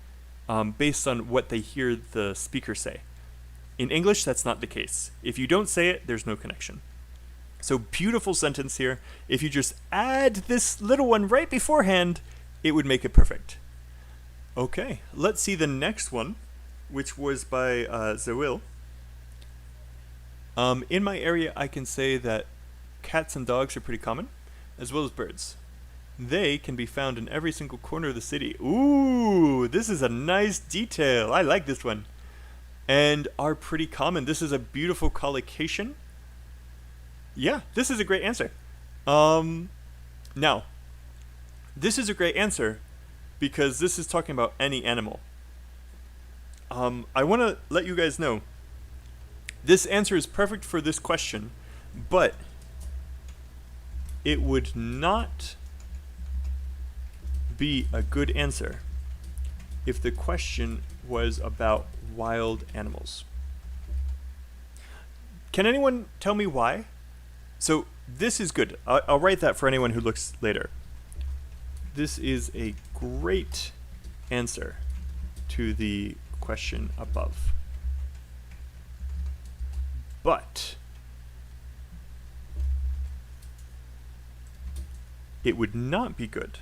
based on what they hear the speaker say. In English, that's not the case. If you don't say it, there's no connection. So beautiful sentence here. If you just add this little one right beforehand, it would make it perfect. Okay, let's see the next one, which was by Zawil. In my area, I can say that cats and dogs are pretty common, as well as birds. They can be found in every single corner of the city. Ooh, this is a nice detail. I like this one. And are pretty common. This is a beautiful collocation. Yeah, this is a great answer. Now, this is a great answer because this is talking about any animal. I want to let you guys know this answer is perfect for this question, but it would not be a good answer if the question was about wild animals. Can anyone tell me why? So this is good. I'll write that for anyone who looks later. This is a great answer to the question above. But it would not be good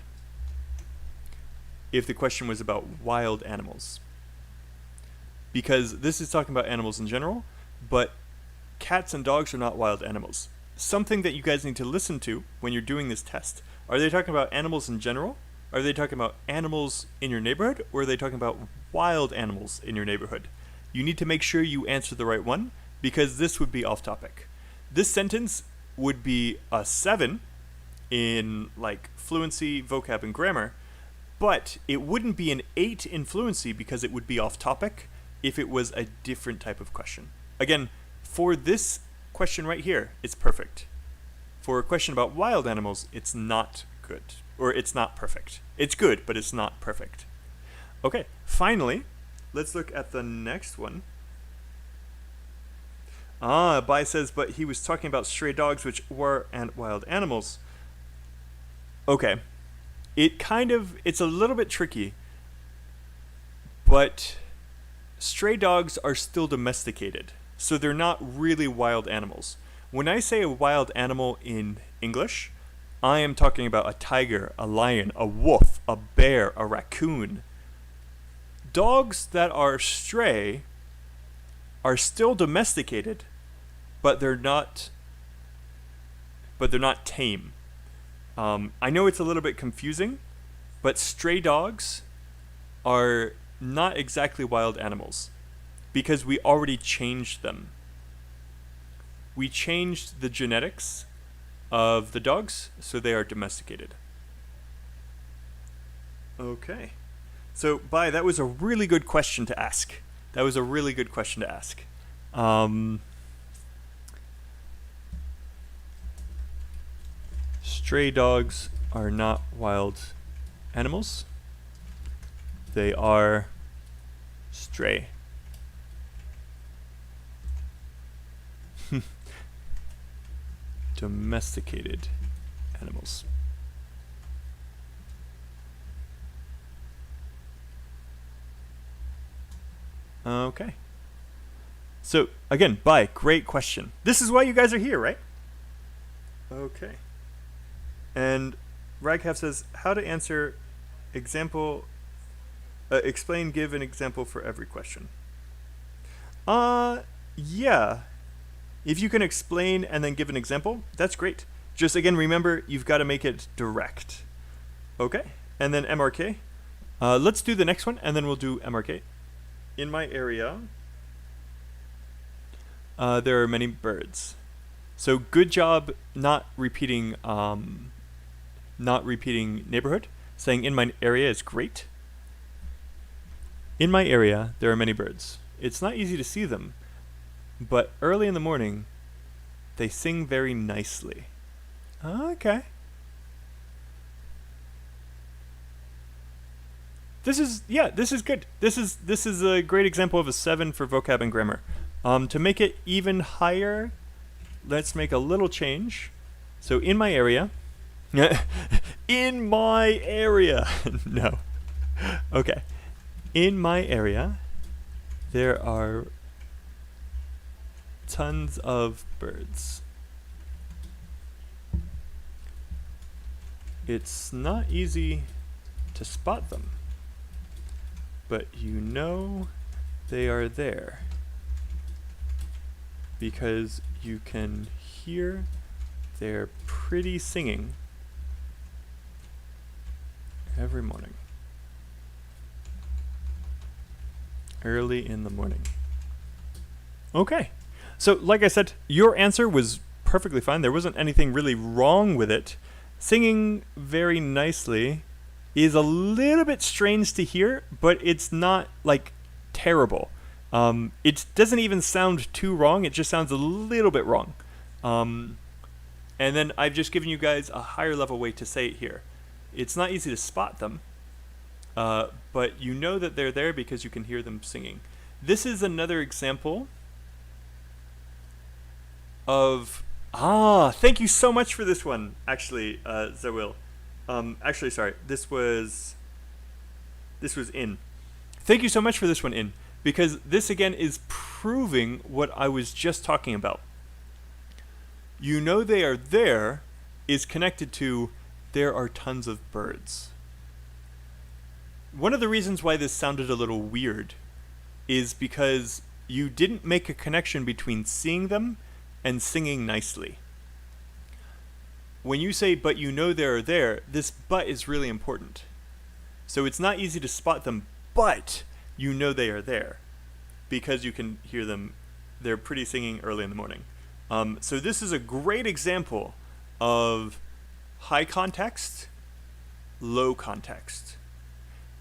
if the question was about wild animals. Because this is talking about animals in general, but cats and dogs are not wild animals. Something that you guys need to listen to when you're doing this test. Are they talking about animals in general? Are they talking about animals in your neighborhood? Or are they talking about wild animals in your neighborhood? You need to make sure you answer the right one because this would be off topic. This sentence would be a 7 in like fluency, vocab, and grammar, but it wouldn't be an 8 in fluency because it would be off topic if it was a different type of question. Again, for this question right here, it's perfect. For a question about wild animals, it's not good, or it's not perfect. It's good, but it's not perfect. Okay, finally, let's look at the next one. Bai says, but he was talking about stray dogs, which were wild animals. Okay, it's a little bit tricky, but stray dogs are still domesticated. So they're not really wild animals. When I say a wild animal in English, I am talking about a tiger, a lion, a wolf, a bear, a raccoon. Dogs that are stray are still domesticated, but they're not tame. I know it's a little bit confusing, but stray dogs are not exactly wild animals, because we already changed them. We changed the genetics of the dogs, so they are domesticated. Okay. So, Bai, that was a really good question to ask. That was a really good question to ask. Stray dogs are not wild animals. They are stray. Domesticated animals. Okay. So, again, Bai, great question. This is why you guys are here, right? Okay. And Raghav says, how to answer example, explain, give an example for every question. Yeah. If you can explain and then give an example, that's great. Just again, remember, you've got to make it direct. Okay. And then MRK. Let's do the next one, and then we'll do MRK. In my area, there are many birds. So good job not repeating neighborhood. Saying in my area is great. In my area, there are many birds. It's not easy to see them, but early in the morning, they sing very nicely. Okay. This is good. This is a great example of a 7 for vocab and grammar. To make it even higher, let's make a little change. So in my area, in my area, no. Okay. In my area, there are tons of birds. It's not easy to spot them, but you know they are there because you can hear their pretty singing every morning. Early in the morning. Okay. So, like I said, your answer was perfectly fine. There wasn't anything really wrong with it. Singing very nicely is a little bit strange to hear, but it's not, like, terrible. It doesn't even sound too wrong. It just sounds a little bit wrong. And then I've just given you guys a higher level way to say it here. It's not easy to spot them, but you know that they're there because you can hear them singing. This is another example of... thank you so much for this one, actually, Zawil. Actually, sorry, this was In. Thank you so much for this one, In, because this, again, is proving what I was just talking about. You know they are there is connected to there are tons of birds. One of the reasons why this sounded a little weird is because you didn't make a connection between seeing them and singing nicely. When you say, but you know they are there, this but is really important. So it's not easy to spot them, but you know they are there because you can hear them. They're pretty singing early in the morning. So this is a great example of high context, low context.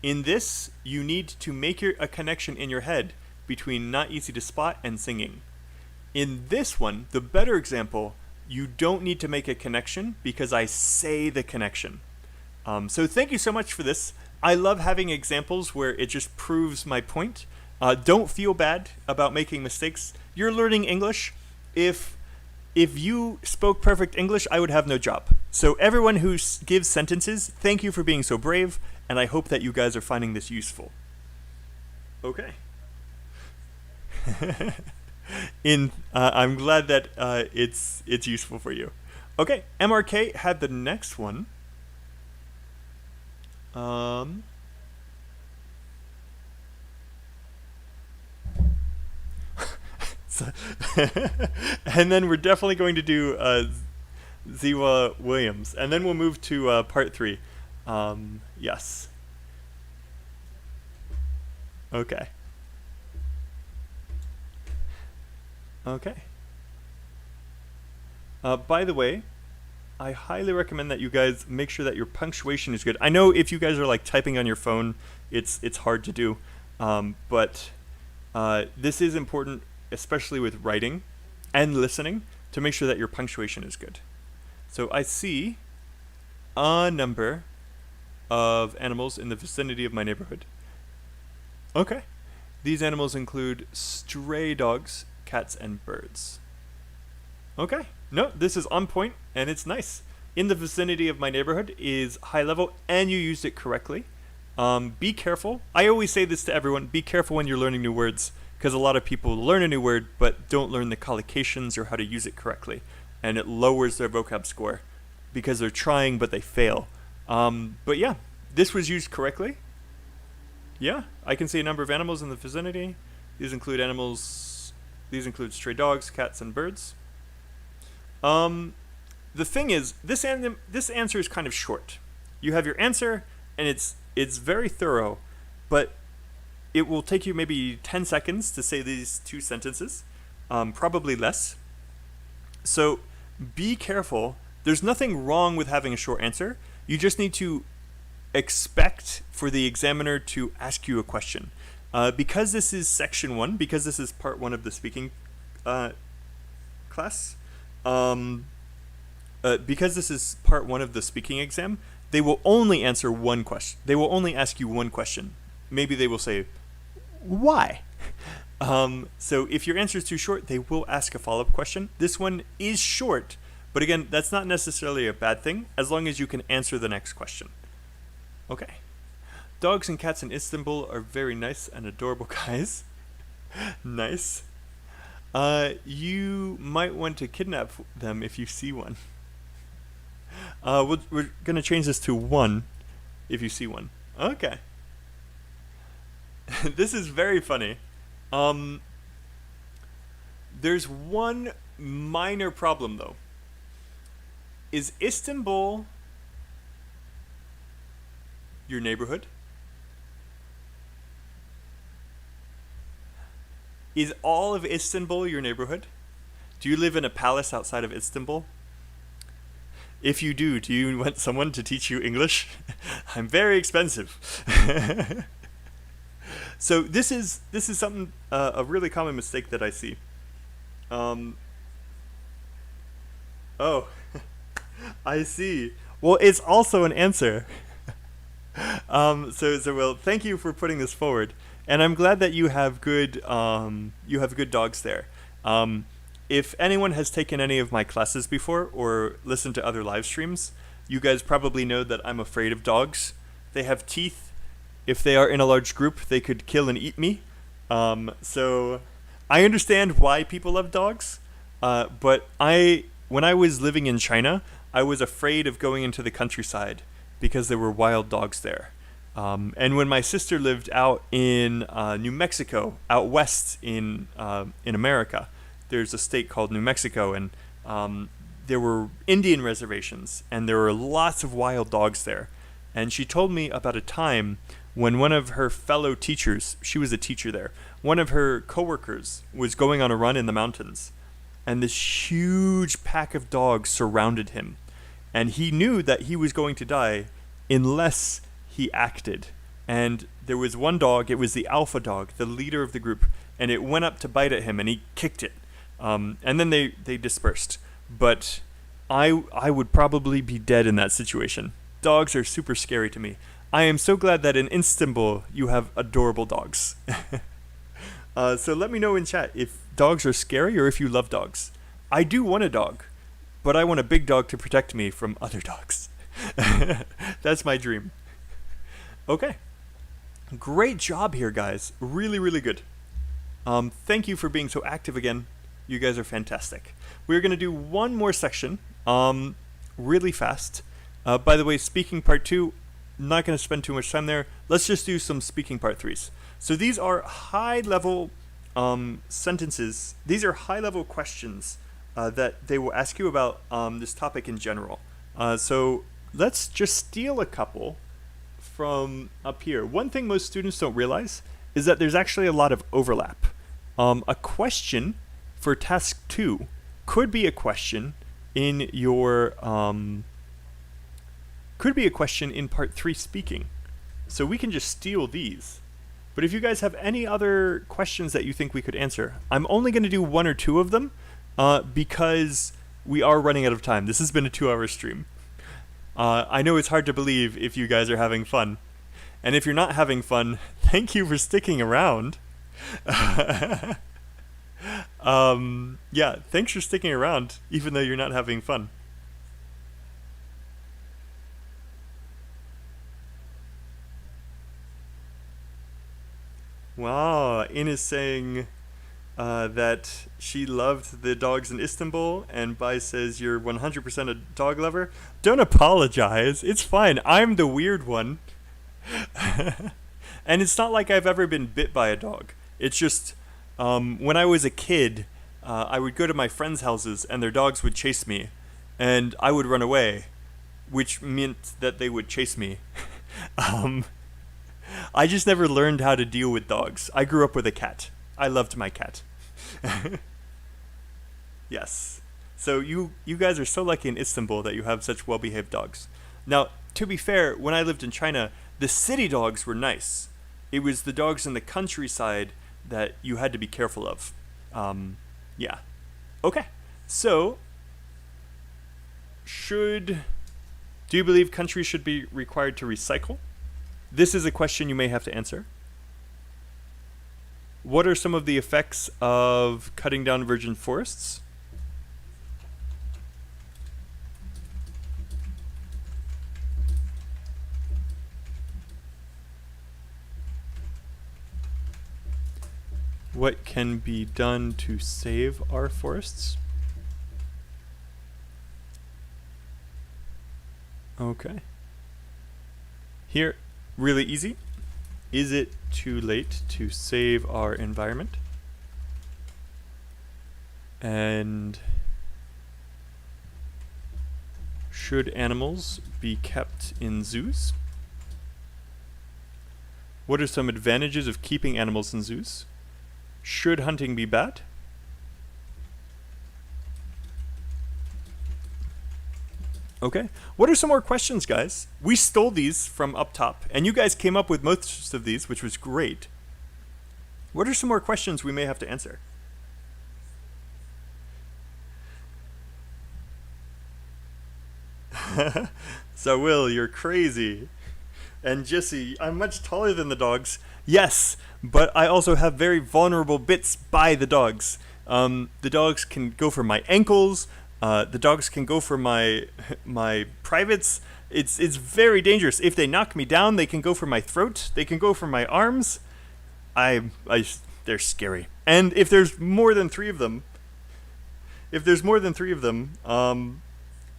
In this, you need to make a connection in your head between not easy to spot and singing. In this one, the better example, you don't need to make a connection because I say the connection. So thank you so much for this. I love having examples where it just proves my point. Don't feel bad about making mistakes. You're learning English. If you spoke perfect English, I would have no job. So everyone who gives sentences, thank you for being so brave, and I hope that you guys are finding this useful. Okay. I'm glad that it's useful for you. Okay, MRK had the next one. And then we're definitely going to do Ziwa Williams, and then we'll move to part 3. Yes. Okay. Okay. By the way, I highly recommend that you guys make sure that your punctuation is good. I know if you guys are like typing on your phone, it's hard to do, but this is important, especially with writing and listening, to make sure that your punctuation is good. So I see a number of animals in the vicinity of my neighborhood. Okay. These animals include stray dogs, cats, and birds. Okay. No, this is on point and it's nice. In the vicinity of my neighborhood is high level and you used it correctly. Be careful. I always say this to everyone. Be careful when you're learning new words because a lot of people learn a new word but don't learn the collocations or how to use it correctly. And it lowers their vocab score because they're trying but they fail. But yeah, this was used correctly. Yeah, I can see a number of animals in the vicinity. These include stray dogs, cats, and birds. The thing is, this answer is kind of short. You have your answer, and it's very thorough, but it will take you maybe 10 seconds to say these two sentences, probably less. So be careful. There's nothing wrong with having a short answer. You just need to expect for the examiner to ask you a question. Because this is section 1, because this is part 1 of the speaking class, because this is part 1 of the speaking exam, they will only answer one question. They will only ask you one question. Maybe they will say, why? So if your answer is too short, they will ask a follow-up question. This one is short, but again, that's not necessarily a bad thing as long as you can answer the next question. Okay. Dogs and cats in Istanbul are very nice and adorable guys. Nice. You might want to kidnap them if you see one. We're going to change this to 1 if you see one. Okay. This is very funny. There's one minor problem though. Is Istanbul your neighborhood? Is all of Istanbul your neighborhood? Do you live in a palace outside of Istanbul? If you do you want someone to teach you English? I'm very expensive. So this is something a really common mistake that I see. Oh, I see. Well, it's also an answer. So well, thank you for putting this forward, and I'm glad that you have good dogs there. If anyone has taken any of my classes before or listened to other live streams, you guys probably know that I'm afraid of dogs. They have teeth. If they are in a large group, they could kill and eat me. So I understand why people love dogs, but when I was living in China, I was afraid of going into the countryside because there were wild dogs there. And when my sister lived out in New Mexico, out west in America, there's a state called New Mexico, and there were Indian reservations, and there were lots of wild dogs there. And she told me about a time when one of her fellow teachers, she was a teacher there, one of her coworkers was going on a run in the mountains, and this huge pack of dogs surrounded him. And he knew that he was going to die unless he acted. And there was one dog, it was the alpha dog, the leader of the group, and it went up to bite at him and he kicked it. And then they dispersed. But I would probably be dead in that situation. Dogs are super scary to me. I am so glad that in Istanbul you have adorable dogs. So let me know in chat if dogs are scary or if you love dogs. I do want a dog, but I want a big dog to protect me from other dogs. That's my dream. Okay. Great job here, guys. Really, really good. Thank you for being so active again. You guys are fantastic. We're going to do one more section really fast. By the way, speaking part 2, not going to spend too much time there. Let's just do some speaking part 3s. So these are high-level sentences. These are high-level questions that they will ask you about this topic in general. So let's just steal a couple from up here. One thing most students don't realize is that there's actually a lot of overlap. A question for task 2 could be a question in your could be a question in part 3 speaking. So we can just steal these. But if you guys have any other questions that you think we could answer, I'm only going to do 1 or 2 of them because we are running out of time. This has been a 2-hour stream. I know it's hard to believe if you guys are having fun. And if you're not having fun, thank you for sticking around. Yeah, thanks for sticking around, even though you're not having fun. Wow, In is saying that she loved the dogs in Istanbul, and Bai says you're 100% a dog lover. Don't apologize. It's fine. I'm the weird one. And it's not like I've ever been bit by a dog. It's just when I was a kid, I would go to my friends' houses and their dogs would chase me, and I would run away, which meant that they would chase me. I just never learned how to deal with dogs. I grew up with a cat. I loved my cat. Yes. So you guys are so lucky in Istanbul that you have such well-behaved dogs. Now, to be fair, when I lived in China, the city dogs were nice. It was the dogs in the countryside that you had to be careful of. Yeah. Okay. So, do you believe countries should be required to recycle? This is a question you may have to answer. What are some of the effects of cutting down virgin forests? What can be done to save our forests? Okay. Here, really easy. Is it too late to save our environment? And should animals be kept in zoos? What are some advantages of keeping animals in zoos? Should hunting be bad? Okay. What are some more questions, guys? We stole these from up top, and you guys came up with most of these, which was great. What are some more questions we may have to answer? So, Will, you're crazy. And Jesse, I'm much taller than the dogs. Yes, but I also have very vulnerable bits by the dogs. The dogs can go for my ankles. The dogs can go for my privates. It's very dangerous. If they knock me down, they can go for my throat. They can go for my arms. They're scary. And if there's more than 3 of them,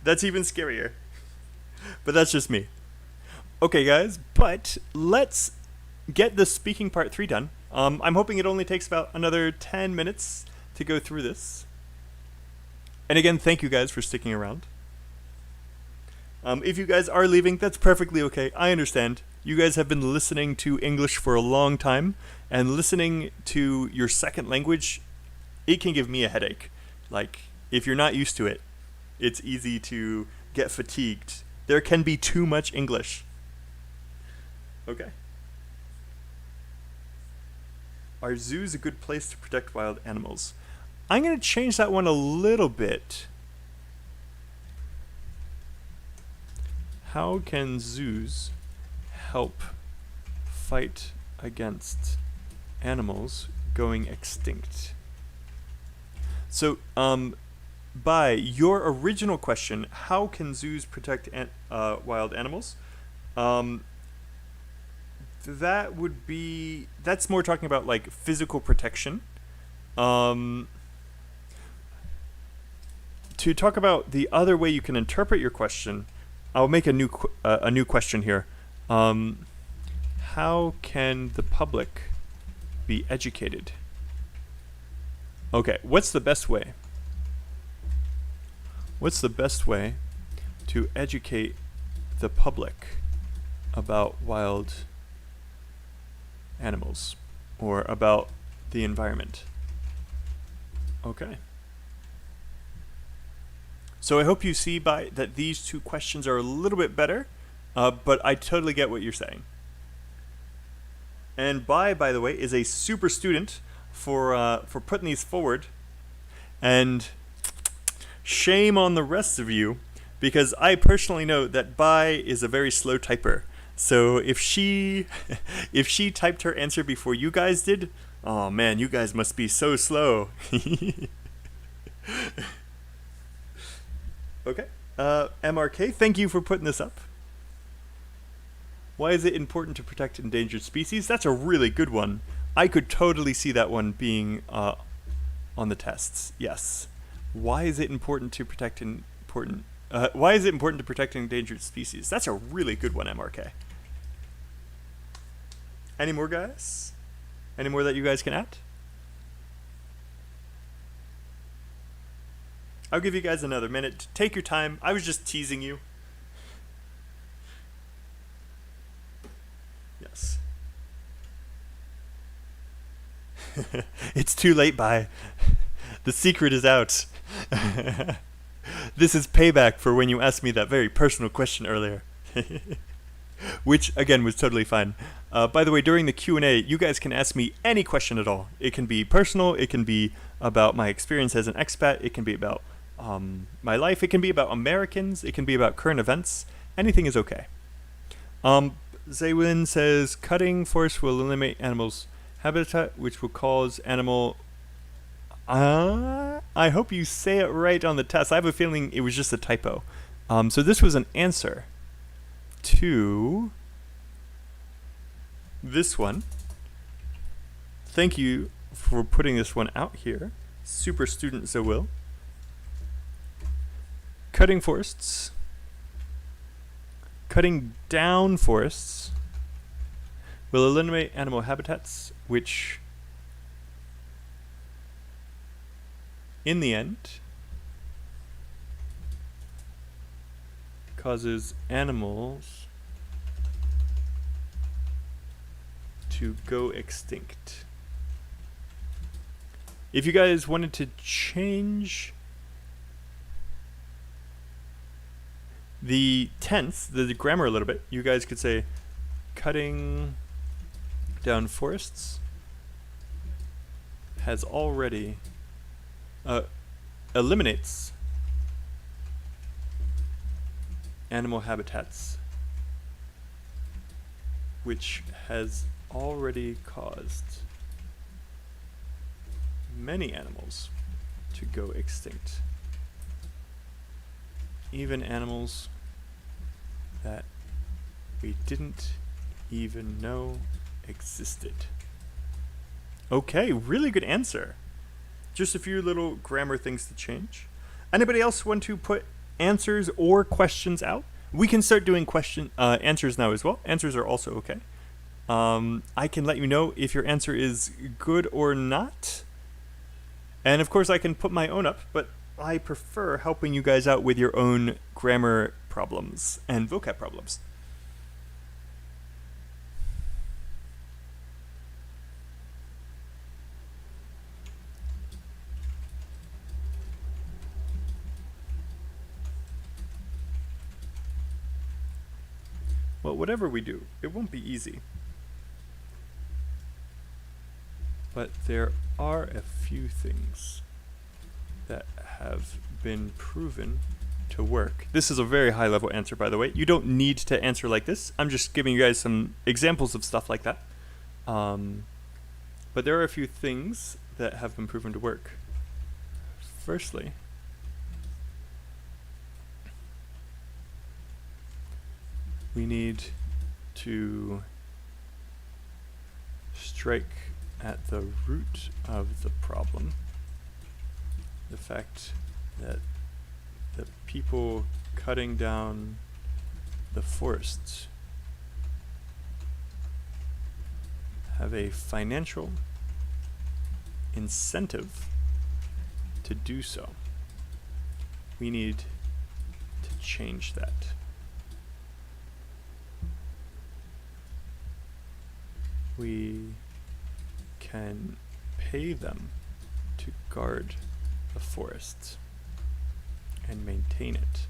that's even scarier. But that's just me. Okay, guys, but let's get the speaking part 3 done. I'm hoping it only takes about another 10 minutes to go through this. And again, thank you guys for sticking around. If you guys are leaving, that's perfectly okay. I understand. You guys have been listening to English for a long time, and listening to your second language, it can give me a headache. Like, if you're not used to it, it's easy to get fatigued. There can be too much English. Okay. Are zoos a good place to protect wild animals? I'm going to change that one a little bit. How can zoos help fight against animals going extinct? So, by your original question, how can zoos protect wild animals? That's more talking about like physical protection. To talk about the other way you can interpret your question, I'll make a new question here. How can the public be educated? Okay, what's the best way? What's the best way to educate the public about wild animals? or about the environment. Okay. So I hope you see that these two questions are a little bit better, but I totally get what you're saying. And by the way, is a super student for putting these forward. And shame on the rest of you, because I personally know that Bai is a very slow typer. So if she typed her answer before you guys did, oh man, you guys must be so slow. Okay. MRK, thank you for putting this up. Why is it important to protect endangered species? That's a really good one. I could totally see that one being on the tests. Yes. Why is it important to protect why is it important to protect endangered species? That's a really good one, MRK. Any more, guys? Any more that you guys can add? I'll give you guys another minute. Take your time. I was just teasing you. Yes. It's too late, Bai. The secret is out. This is payback for when you asked me that very personal question earlier. Which, again, was totally fine. By the way, during the Q&A, you guys can ask me any question at all. It can be personal. It can be about my experience as an expat. It can be about my life. It can be about Americans. It can be about current events. Anything is okay. Zaywin says, cutting forest will eliminate animals' habitat, which will cause animal... I hope you say it right on the test. I have a feeling it was just a typo. So this was an answer to this one. Thank you for putting this one out here. Super student Zawil. Cutting forests. Cutting down forests will eliminate animal habitats, which in the end causes animals to go extinct. If you guys wanted to change the tense, the grammar a little bit, you guys could say cutting down forests has already eliminates animal habitats, which has already caused many animals to go extinct. Even animals that we didn't even know existed. Okay, really good answer. Just a few little grammar things to change. Anybody else want to put answers or questions out? We can start doing answers now as well. Answers are also okay. I can let you know if your answer is good or not. And of course I can put my own up, but I prefer helping you guys out with your own grammar problems and vocab problems. Well, whatever we do, it won't be easy. But there are a few things that have been proven to work. This is a very high level answer, by the way. You don't need to answer like this. I'm just giving you guys some examples of stuff like that. But there are a few things that have been proven to work. Firstly, we need to strike at the root of the problem. The fact that the people cutting down the forests have a financial incentive to do so. We need to change that. We can pay them to guard the forest and maintain it,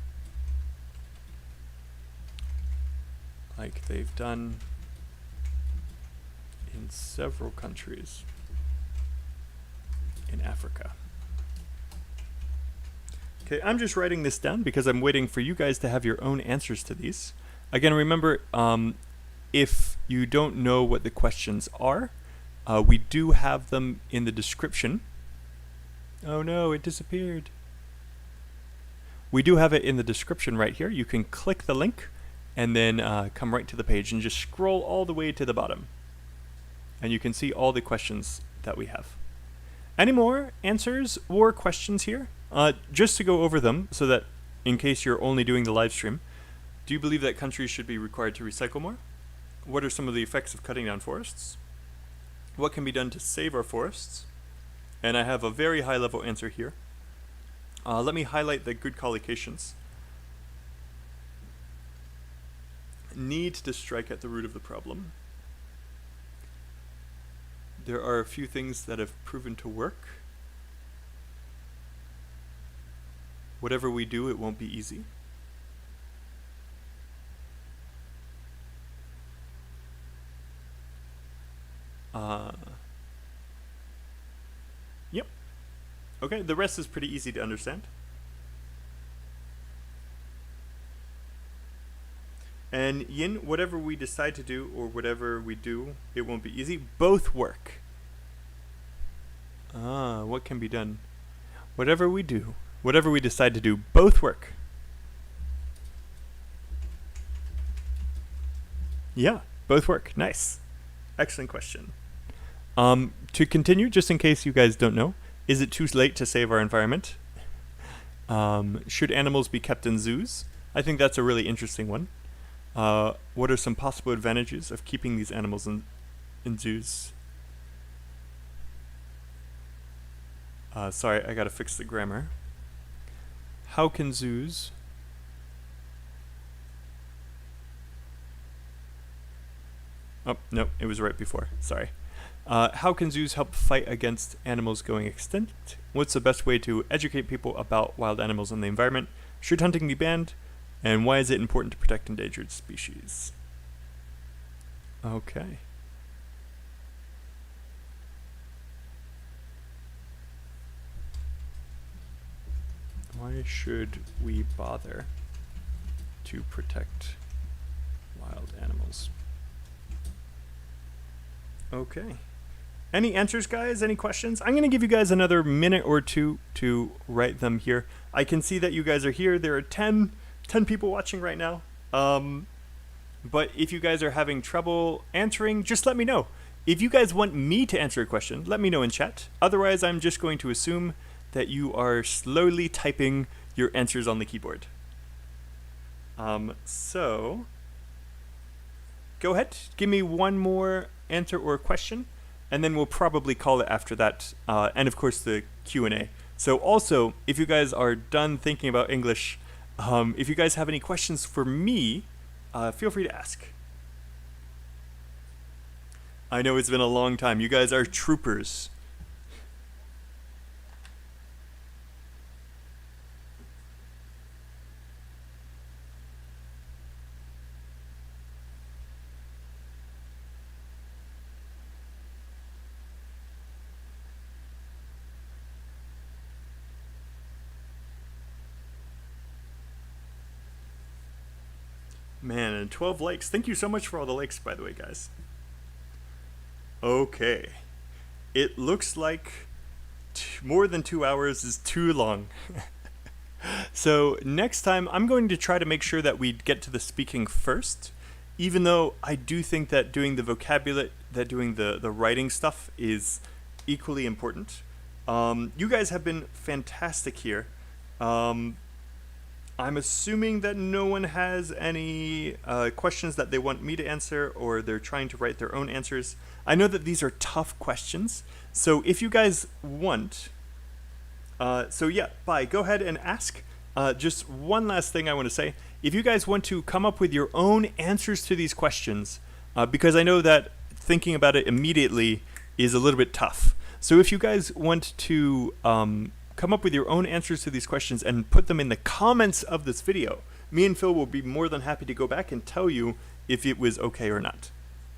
like they've done in several countries in Africa. Okay, I'm just writing this down because I'm waiting for you guys to have your own answers to these. Again, remember, if you don't know what the questions are, we do have them in the description. Oh no, it disappeared. We do have it in the description right here. You can click the link and then come right to the page and just scroll all the way to the bottom. And you can see all the questions that we have. Any more answers or questions here? Just to go over them so that in case you're only doing the live stream, do you believe that countries should be required to recycle more? What are some of the effects of cutting down forests? What can be done to save our forests? And I have a very high level answer here. Let me highlight the good collocations. Need to strike at the root of the problem. There are a few things that have proven to work. Whatever we do, it won't be easy. Yep. Okay, the rest is pretty easy to understand. And Yin, whatever we decide to do or whatever we do, it won't be easy. Both work. What can be done? Whatever we do, whatever we decide to do, both work. Yeah, both work. Nice. Excellent question. To continue, just in case you guys don't know, is it too late to save our environment? Should animals be kept in zoos? I think that's a really interesting one. What are some possible advantages of keeping these animals in zoos? Sorry, I gotta fix the grammar. How can zoos Oh, no, it was right before. Sorry. How can zoos help fight against animals going extinct? What's the best way to educate people about wild animals in the environment? Should hunting be banned? And why is it important to protect endangered species? Okay. Why should we bother to protect wild animals? Okay. Any answers, guys? Any questions? I'm going to give you guys another minute or two to write them here. I can see that you guys are here. There are 10 people watching right now. But if you guys are having trouble answering, just let me know. If you guys want me to answer a question, let me know in chat. Otherwise, I'm just going to assume that you are slowly typing your answers on the keyboard. So, go ahead. Give me one more answer or question, and then we'll probably call it after that. And of course, the Q&A. So also, if you guys are done thinking about English, if you guys have any questions for me, feel free to ask. I know it's been a long time. You guys are troopers. Man, and 12 likes. Thank you so much for all the likes, by the way, guys. Okay. It looks like more than 2 hours is too long. So next time, I'm going to try to make sure that we get to the speaking first, even though I do think that doing the vocabulary, that doing the writing stuff is equally important. You guys have been fantastic here. I'm assuming that no one has any questions that they want me to answer, or they're trying to write their own answers. I know that these are tough questions, so if you guys want, so yeah, go ahead and ask. Just one last thing I want to say. If you guys want to come up with your own answers to these questions, because I know that thinking about it immediately is a little bit tough. So if you guys want to come up with your own answers to these questions and put them in the comments of this video, me and Phil will be more than happy to go back and tell you if it was okay or not.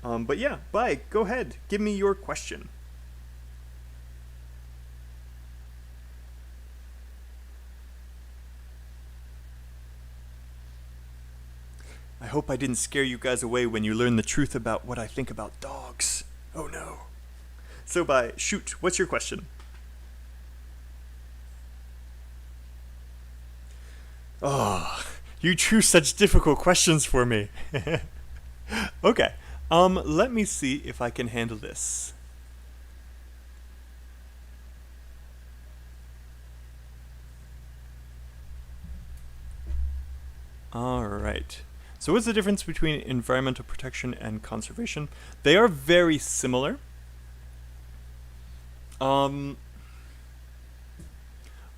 But yeah, bye. Go ahead. Give me your question. I hope I didn't scare you guys away when you learn the truth about what I think about dogs. Oh no. So bye. Shoot, what's your question? Oh, you choose such difficult questions for me. Okay, let me see if I can handle this. All right. So what's the difference between environmental protection and conservation? They are very similar.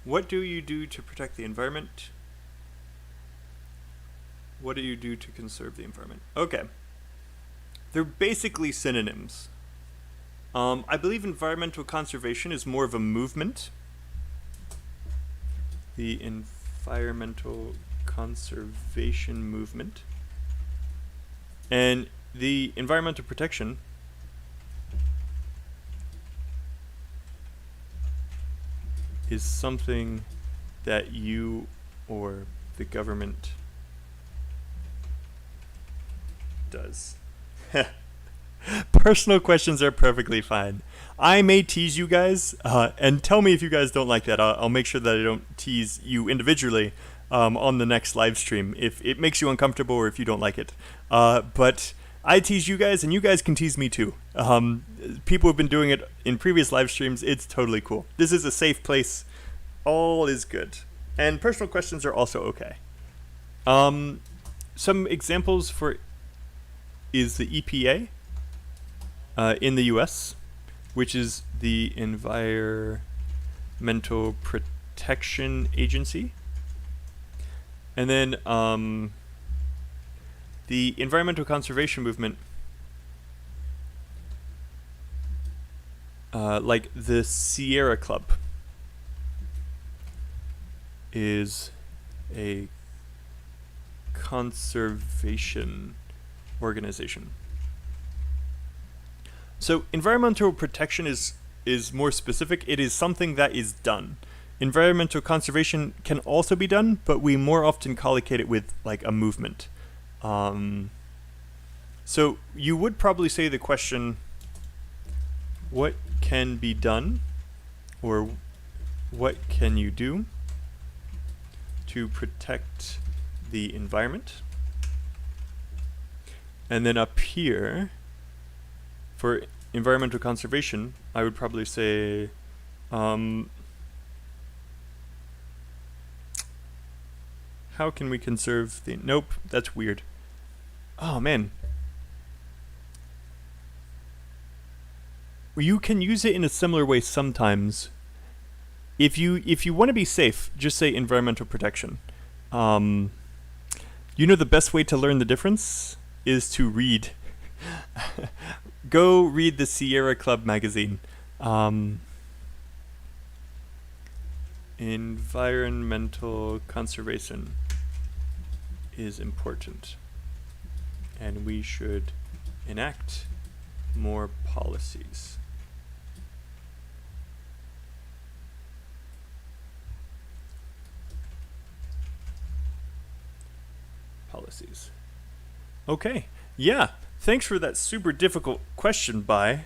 What do you do to protect the environment? What do you do to conserve the environment? Okay. They're basically synonyms. I believe environmental conservation is more of a movement. The environmental conservation movement. And the environmental protection is something that you or the government does. Personal questions are perfectly fine. I may tease you guys, and tell me if you guys don't like that. I'll make sure that I don't tease you individually on the next live stream if it makes you uncomfortable or if you don't like it. But I tease you guys, and you guys can tease me too. People have been doing it in previous live streams. It's totally cool. This is a safe place. All is good. And personal questions are also okay. Some examples for is the EPA in the US, which is the Environmental Protection Agency. And then the environmental conservation movement, like the Sierra Club, is a conservation organization. So environmental protection is more specific. It is something that is done. Environmental conservation can also be done, but we more often collocate it with like a movement. So you would probably say the question, what can be done, or what can you do to protect the environment? And then up here, for environmental conservation, I would probably say, how can we conserve the... Nope, that's weird. Oh, man. You can use it in a similar way sometimes. If you want to be safe, just say environmental protection. You know the best way to learn the difference is to read. Go read the Sierra Club magazine. Environmental conservation is important, and we should enact more policies. Okay, yeah, thanks for that super difficult question, Bai.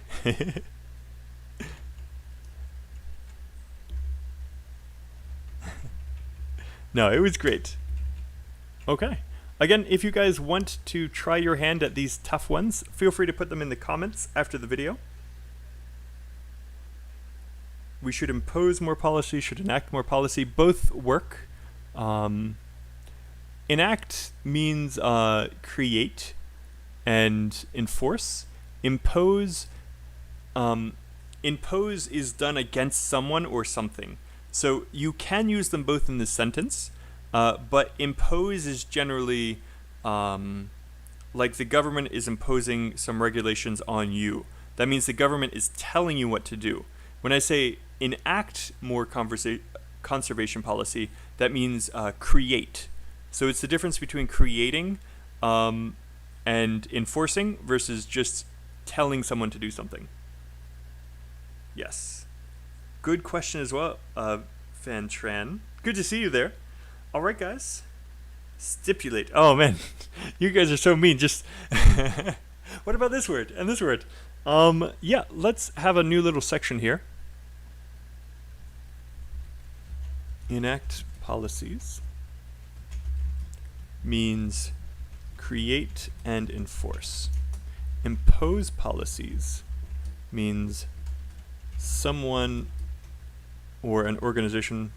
No, it was great. Okay. Again, if you guys want to try your hand at these tough ones, feel free to put them in the comments after the video. We should impose more policy, should enact more policy. Both work. Enact means create and enforce. Impose is done against someone or something. So you can use them both in this sentence, but impose is generally like the government is imposing some regulations on you. That means the government is telling you what to do. When I say enact more conservation policy, that means create. So it's the difference between creating and enforcing versus just telling someone to do something. Yes. Good question as well, Fan Tran. Good to see you there. All right, guys. Stipulate. Oh, man. You guys are so mean. Just what about this word and this word? Yeah, let's have a new little section here. Enact policies means create and enforce. Impose policies means someone or an organization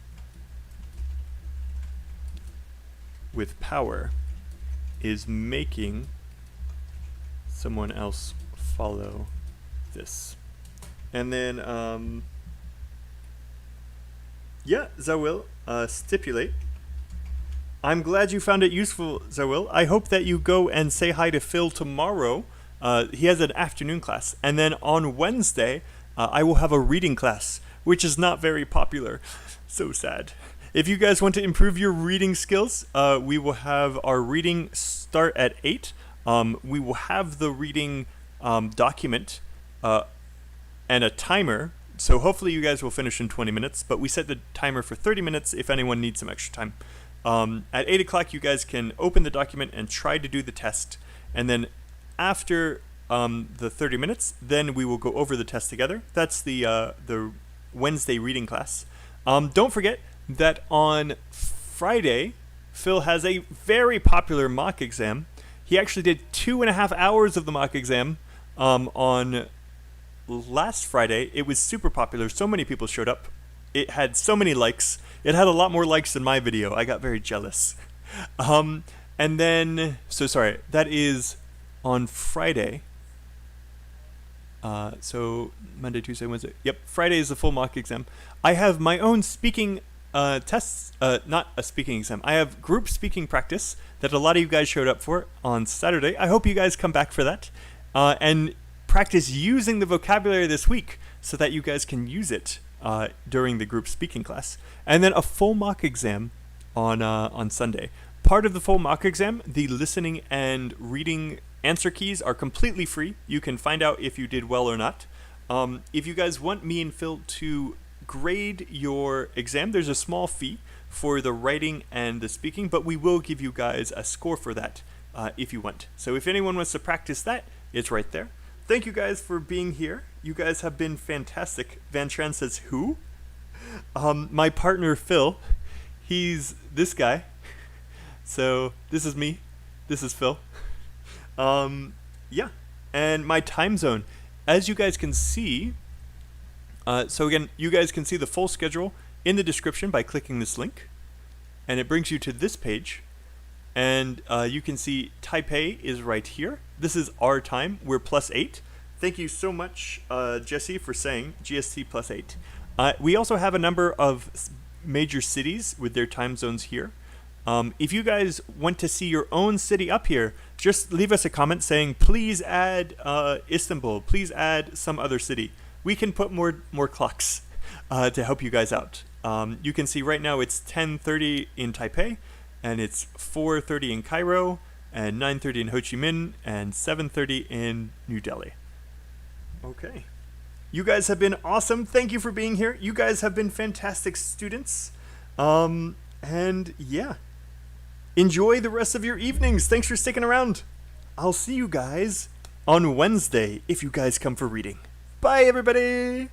with power is making someone else follow this. And then, yeah, Zawil, stipulate. I'm glad you found it useful, Zawil. I hope that you go and say hi to Phil tomorrow. He has an afternoon class. And then on Wednesday, I will have a reading class, which is not very popular. So sad. If you guys want to improve your reading skills, we will have our reading start at 8. We will have the reading document and a timer. So hopefully you guys will finish in 20 minutes, but we set the timer for 30 minutes if anyone needs some extra time. At 8 o'clock, you guys can open the document and try to do the test. And then after the 30 minutes, then we will go over the test together. That's the Wednesday reading class. Don't forget that on Friday, Phil has a very popular mock exam. He actually did 2.5 hours of the mock exam on last Friday. It was super popular. So many people showed up. It had so many likes. It had a lot more likes than my video. I got very jealous. And then, so sorry, that is on Friday. So Monday, Tuesday, Wednesday. Yep, Friday is the full mock exam. I have my own speaking tests, not a speaking exam. I have group speaking practice that a lot of you guys showed up for on Saturday. I hope you guys come back for that and practice using the vocabulary this week so that you guys can use it during the group speaking class. And then a full mock exam on Sunday. Part of the full mock exam, the listening and reading answer keys are completely free. You can find out if you did well or not. If you guys want me and Phil to grade your exam, there's a small fee for the writing and the speaking, but we will give you guys a score for that if you want. So if anyone wants to practice that, it's right there. Thank you guys for being here. You guys have been fantastic. Van Tran says, who? My partner, Phil, he's this guy. So this is me. This is Phil. Yeah. And my time zone. As you guys can see, so again, you guys can see the full schedule in the description by clicking this link. And it brings you to this page. And you can see Taipei is right here. This is our time. We're +8. Thank you so much, Jesse, for saying GST +8. We also have a number of major cities with their time zones here. If you guys want to see your own city up here, just leave us a comment saying, please add Istanbul, please add some other city. We can put more clocks to help you guys out. You can see right now it's 10:30 in Taipei, and it's 4:30 in Cairo, and 9:30 in Ho Chi Minh, and 7:30 in New Delhi. Okay. You guys have been awesome. Thank you for being here. You guys have been fantastic students. And yeah. Enjoy the rest of your evenings. Thanks for sticking around. I'll see you guys on Wednesday if you guys come for reading. Bye, everybody.